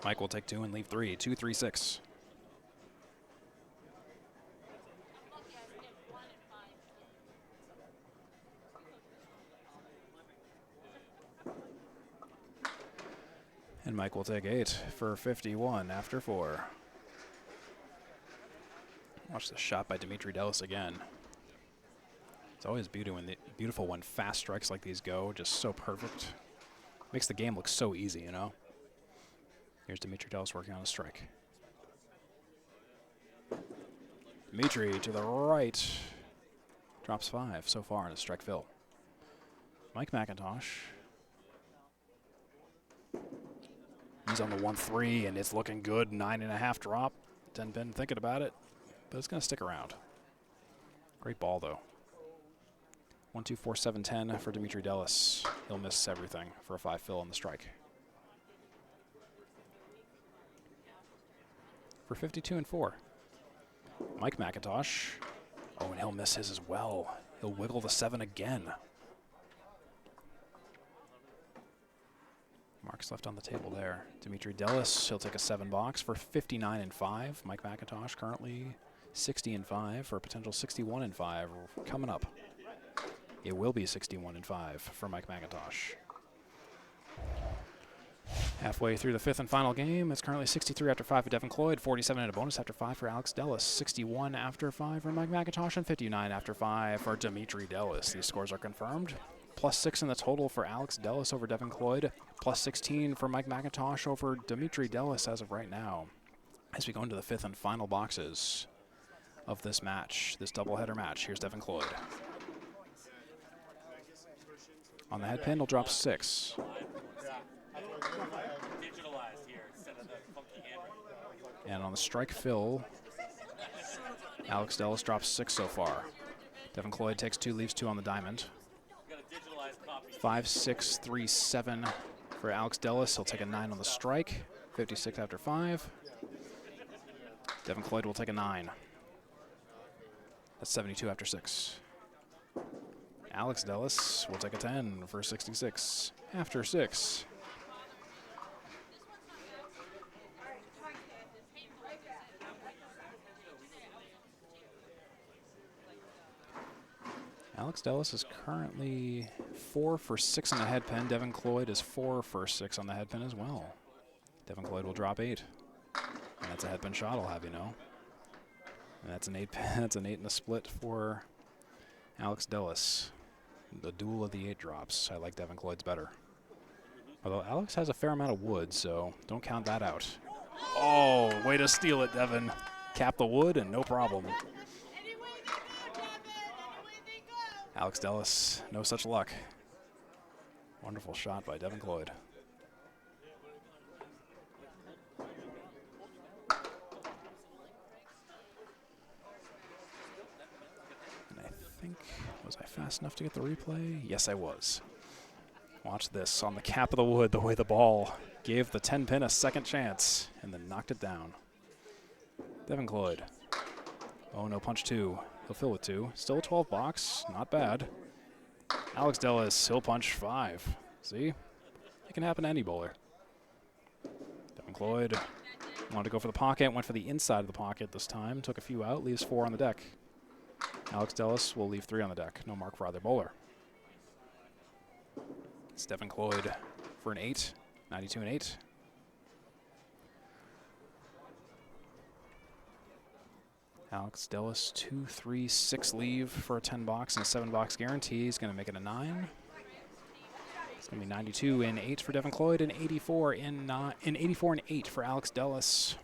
Mike will take 2 and leave 3. 2-3-6. And Mike will take 8 for 51 after 4. Watch the shot by Demetri Dellas again. It's always beautiful when fast strikes like these go, just so perfect. Makes the game look so easy, you know? Here's Demetri Dellas working on a strike. Demetri to the right. Drops 5 so far in a strike fill. Mike MacIntosh. He's on the 1-3, and it's looking good. 9.5 drop. 10 pin thinking about it, but it's going to stick around. Great ball, though. 1-2, 4, 7, 10 for Demetri Dellas. He'll miss everything for a 5 fill on the strike. For 52 and 4. Mike MacIntosh. Oh, and he'll miss his as well. He'll wiggle the 7 again. Marks left on the table there. Demetri Dellas, he'll take a 7 box for 59 and 5. Mike MacIntosh currently 60 and 5 for a potential 61 and 5 coming up. It will be 61 and 5 for Mike MacIntosh. Halfway through the 5th and final game, it's currently 63 after 5 for Devin Cloyd, 47 and a bonus after 5 for ACST, 61 after 5 for Mike MacIntosh, and 59 after 5 for Demetri Dellas. These scores are confirmed. +6 in the total for ACST over Devin Cloyd. +16 for Mike MacIntosh over Demetri Dellas as of right now. As we go into the 5th and final boxes of this match, this doubleheader match, here's Devin Cloyd. On the head pin, he'll drop 6. And on the strike fill, ACST drops 6 so far. Devin Cloyd takes 2, leaves 2 on the diamond. 5, 6, 3, 7 for ACST. He'll take a 9 on the strike. 56 after 5. Devin Cloyd will take a 9. That's 72 after 6. ACST will take a 10 for 66 after 6. Alex Dellas is currently 4 for 6 on the head pin. Devin Cloyd is 4 for 6 on the head pin as well. Devin Cloyd will drop 8. And that's a head pin shot, I'll have you know. And that's an 8 that's an 8 in the split for Alex Dellas. The duel of the 8 drops. I like Devin Cloyd's better. Although Alex has a fair amount of wood, so don't count that out. Oh, way to steal it, Devin. Cap the wood and no problem. Alex Dellas, no such luck. Wonderful shot by Devin Cloyd. And I think, was I fast enough to get the replay? Yes, I was. Watch this on the cap of the wood, the way the ball gave the 10 pin a second chance and then knocked it down. Devin Cloyd. Oh, no, punch 2. He'll fill with 2. Still a 12 box, not bad. Alex Dellas, he'll punch 5. See? It can happen to any bowler. Devin Cloyd wanted to go for the pocket, went for the inside of the pocket this time, took a few out, leaves 4 on the deck. Alex Dellas will leave 3 on the deck. No mark for either bowler. It's Devin Cloyd for an 8, 92 and 8. Alex Dellas, 2, 3, 6 leave for a 10 box and a 7 box guarantee. He's going to make it a 9. It's going to be 92 and 8 for Devin Cloyd and 84 and 8 for Alex Dellas.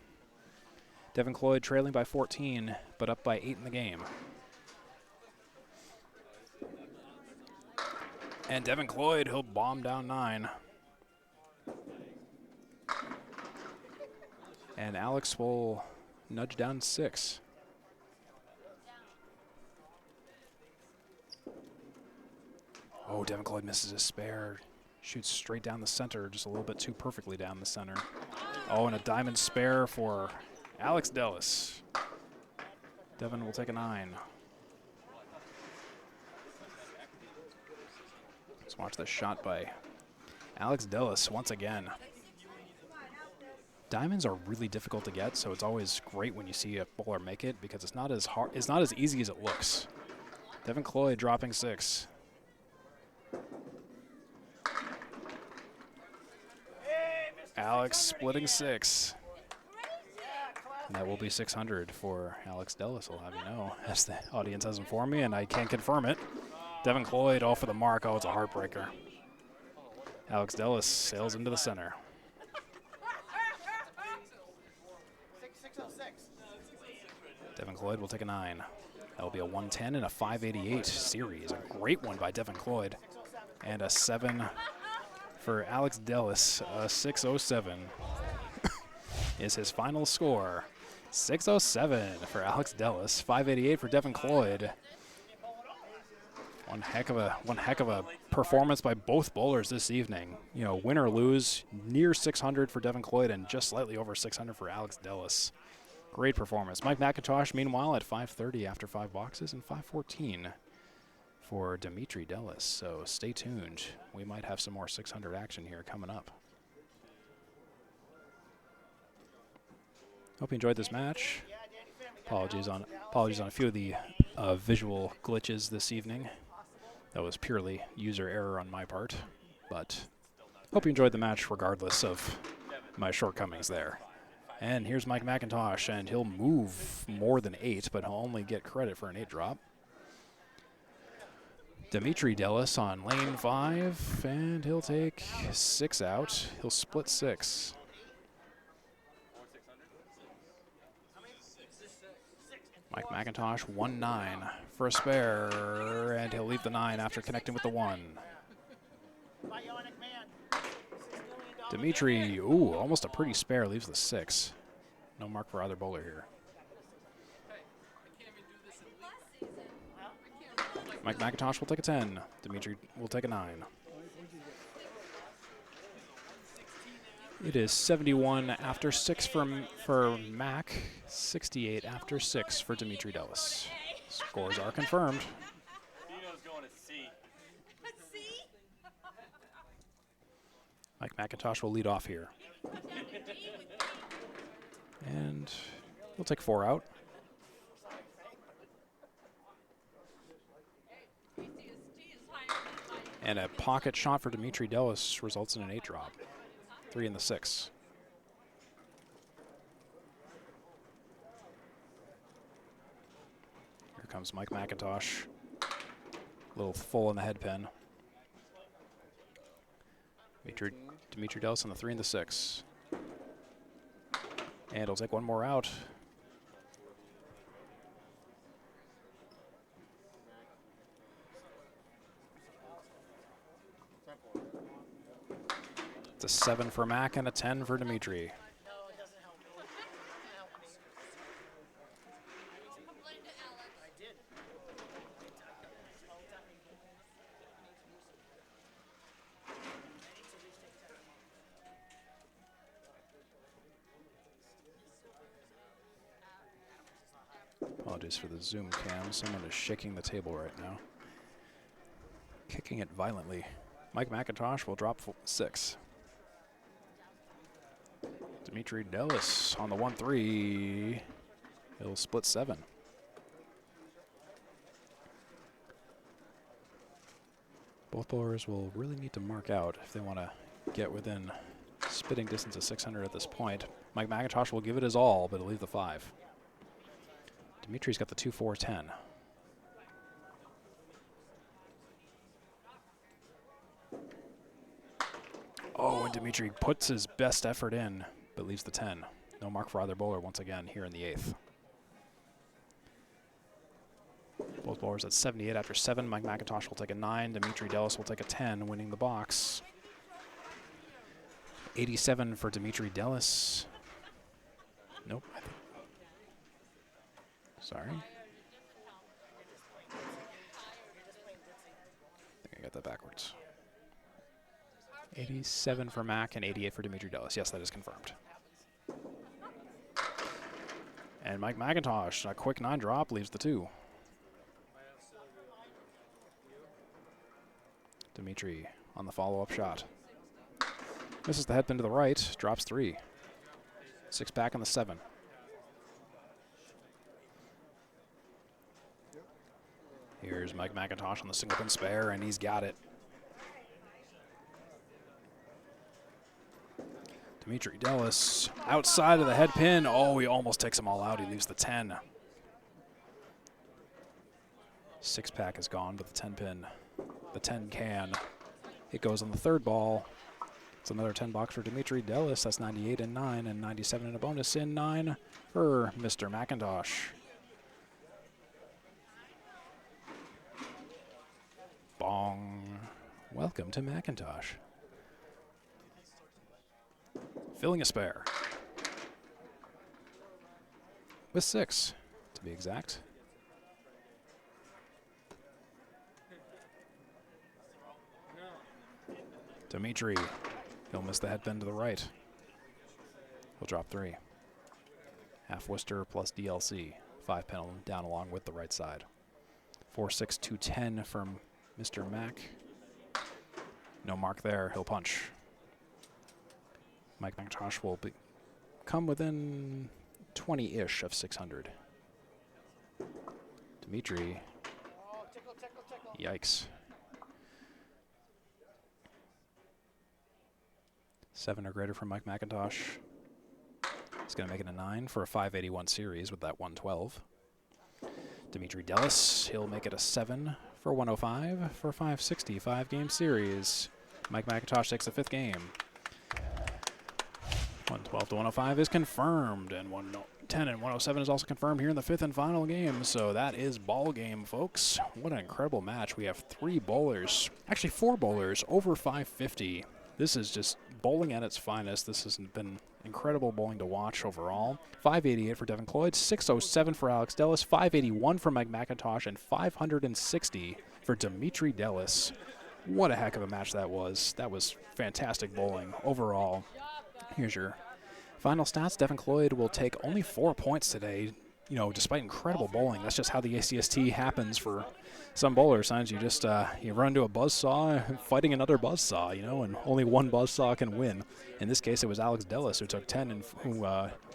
Devin Cloyd trailing by 14, but up by 8 in the game. And Devin Cloyd, he'll bomb down 9. And Alex will nudge down 6. Oh, Devin Cloyd misses his spare. Shoots straight down the center, just a little bit too perfectly down the center. Oh, and a diamond spare for Alex Dellas. Devin will take a 9. Let's watch this shot by Alex Dellas once again. Diamonds are really difficult to get, so it's always great when you see a bowler make it because it's not as hard, it's not as easy as it looks. Devin Cloyd dropping 6. Alex splitting 6. And that will be 600 for Alex Dellas, I'll have you know, as the audience has informed me, and I can't confirm it. Devin Cloyd all for the mark. Oh, it's a heartbreaker. Alex Dellas sails into the center. 606. Devin Cloyd will take a 9. That will be a 110 and a 588 series. A great one by Devin Cloyd. And a 7 for Alex Dellas. 607 is his final score. 607 for Alex Dellas. 588 for Devin Cloyd. One heck of a performance by both bowlers this evening. You know, win or lose, near 600 for Devin Cloyd and just slightly over 600 for Alex Dellas. Great performance. Mike MacIntosh, meanwhile, at 530 after 5 boxes and 514 for Demetri Dellas. So stay tuned. We might have some more 600 action here coming up. Hope you enjoyed this match. Apologies on a few of the visual glitches this evening. That was purely user error on my part, but hope you enjoyed the match regardless of my shortcomings there. And here's Mike MacIntosh, and he'll move more than 8, but he'll only get credit for an 8 drop. Demetri Dellas on lane 5, and he'll take 6 out. He'll split 6. Mike MacIntosh, 1-9 for a spare, and he'll leave the 9 after connecting with the 1. Demetri, ooh, almost a pretty spare, leaves the 6. No mark for either bowler here. Mike MacIntosh will take a 10. Demetri will take a 9. It is 71 after 6 for Mac, 68 after 6 for Demetri Dellas. Scores are confirmed. Mike MacIntosh will lead off here. And we'll take 4 out. And a pocket shot for Demetri Dellas results in an 8 drop. 3 in the 6. Here comes Mike MacIntosh. A little full in the head pin. Demetri Dellas on the 3 and the 6. And he'll take one more out. It's a 7 for Mac and a 10 for Demetri. Apologies for the zoom cam. Someone is shaking the table right now. Kicking it violently. Mike MacIntosh will drop 6. Demetri Dellas on the 1-3. He'll split 7. Both bowlers will really need to mark out if they want to get within spitting distance of 600 at this point. Mike MacIntosh will give it his all, but he'll leave the 5. Demetri's got the 2-4-10. Oh, and Demetri puts his best effort in, but leaves the 10. No mark for either bowler once again here in the 8th. Both bowlers at 78 after 7. Mike MacIntosh will take a 9. Demetri Dellas will take a 10, winning the box. 87 for Demetri Dellas. Nope. Sorry. I think I got that backwards. 87 for Mac and 88 for Demetri Dellas. Yes, that is confirmed. And Mike MacIntosh, a quick 9 drop, leaves the 2. Demetri on the follow-up shot. Misses the headpin to the right, drops 3. 6 back on the 7. Here's Mike MacIntosh on the single pin spare, and he's got it. Demetri Dellas outside of the head pin. Oh, he almost takes them all out. He leaves the 10. 6 pack is gone, but the 10 pin, the 10 can. It goes on the 3rd ball. It's another 10 box for Demetri Dellas. That's 98 and 9, and 97 in a bonus in 9 for Mr. MacIntosh. Bong. Welcome to MacIntosh. Filling a spare. With 6, to be exact. Demetri. He'll miss the headpin to the right. He'll drop 3. Half Worcester plus DLC. 5 pin down along with the right side. 4-6-2-10 from Mr. Mac. No mark there. He'll punch. Mike MacIntosh will come within 20-ish of 600. Demetri. Yikes. 7 or greater from Mike MacIntosh. He's going to make it a 9 for a 581 series with that 112. Demetri Dellas, he'll make it a 7 for 105 for 560, 5-game series. Mike MacIntosh takes the 5th game. 112 to 105 is confirmed, and 110 and 107 is also confirmed here in the 5th and final game. So that is ball game, folks. What an incredible match. We have 3 bowlers, actually 4 bowlers, over 550. This is just bowling at its finest. This has been incredible bowling to watch overall. 588 for Devin Cloyd, 607 for Alex Dellas, 581 for Mike MacIntosh, and 560 for Demetri Dellas. What a heck of a match that was. That was fantastic bowling overall. Here's your final stats. Devin Cloyd will take only 4 points today. you know, despite incredible bowling, that's just how the ACST happens for some bowlers. Sometimes you just you run into a buzzsaw fighting another buzzsaw, you know, and only one buzzsaw can win. In this case, it was Dellas who took 10 and who,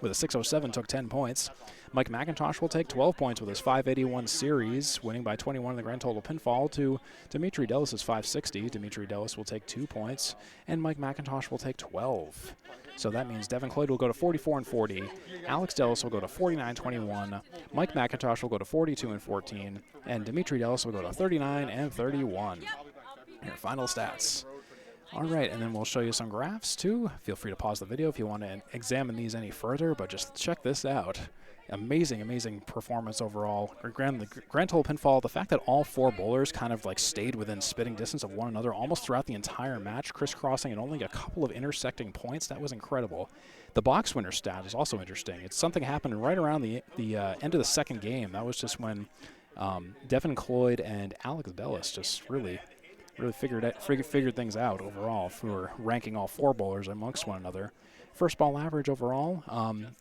with a 607, took 10 points. Mike MacIntosh will take 12 points with his 581 series, winning by 21 in the grand total pinfall to Demetri Dellas' 560. Demetri Dellas will take 2 points, and Mike MacIntosh will take 12. So that means Devin Cloyd will go to 44 and 40. Alex Dellas will go to 49-21. Mike MacIntosh will go to 42 and 14, and Demetri Dellas will go to 39 and 31. Your final stats. All right, and then we'll show you some graphs too. Feel free to pause the video if you want to examine these any further, but just check this out. Amazing, amazing performance overall. The grand total pinfall, the fact that all 4 bowlers kind of like stayed within spitting distance of one another almost throughout the entire match, crisscrossing and only a couple of intersecting points, that was incredible. The box winner stat is also interesting. It's something happened right around the end of the second game. That was just when Devin Cloyd and Alex Dellas just really figured things out overall for ranking all 4 bowlers amongst one another. First ball average overall,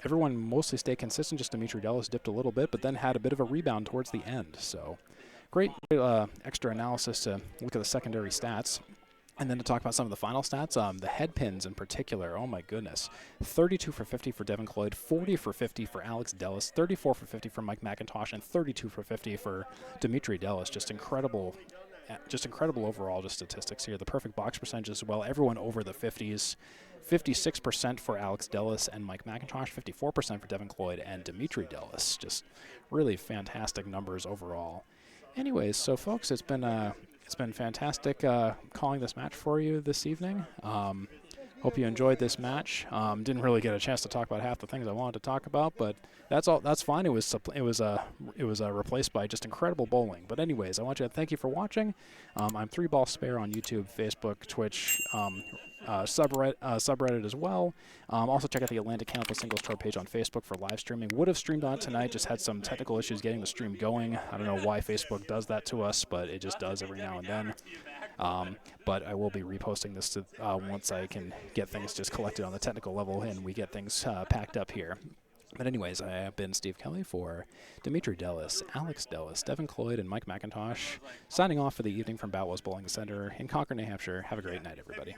everyone mostly stayed consistent. Just Demetri Dellas dipped a little bit, but then had a bit of a rebound towards the end. So great extra analysis to look at the secondary stats. And then to talk about some of the final stats, the head pins in particular, oh my goodness. 32 for 50 for Devin Cloyd, 40 for 50 for Alex Dellas, 34 for 50 for Mike MacIntosh, and 32 for 50 for Demetri Dellas. Just incredible overall just statistics here. The perfect box percentage as well, everyone over the 50s. 56% for Alex Dellas and Mike MacIntosh, 54% for Devin Cloyd and Demetri Dellas. Just really fantastic numbers overall. Anyways, so folks, it's been fantastic calling this match for you this evening. Hope you enjoyed this match. Didn't really get a chance to talk about half the things I wanted to talk about, but that's fine. It was replaced by just incredible bowling. But anyways, I want to thank you for watching. I'm 3Ball Spare on YouTube, Facebook, Twitch, subreddit as well. Also check out the Atlantic Candlepin Singles Tour page on Facebook for live streaming. Would have streamed on it tonight, just had some technical issues getting the stream going. I don't know why Facebook does that to us, but it just does every now and then. But I will be reposting this to, once I can get things just collected on the technical level and we get things packed up here. But anyways, I have been Steve Kelly for Demetri Dellas, Alex Dellas, Devin Cloyd, and Mike MacIntosh, signing off for the evening from Boutwell's Bowling Center in Concord, New Hampshire. Have a great night, everybody.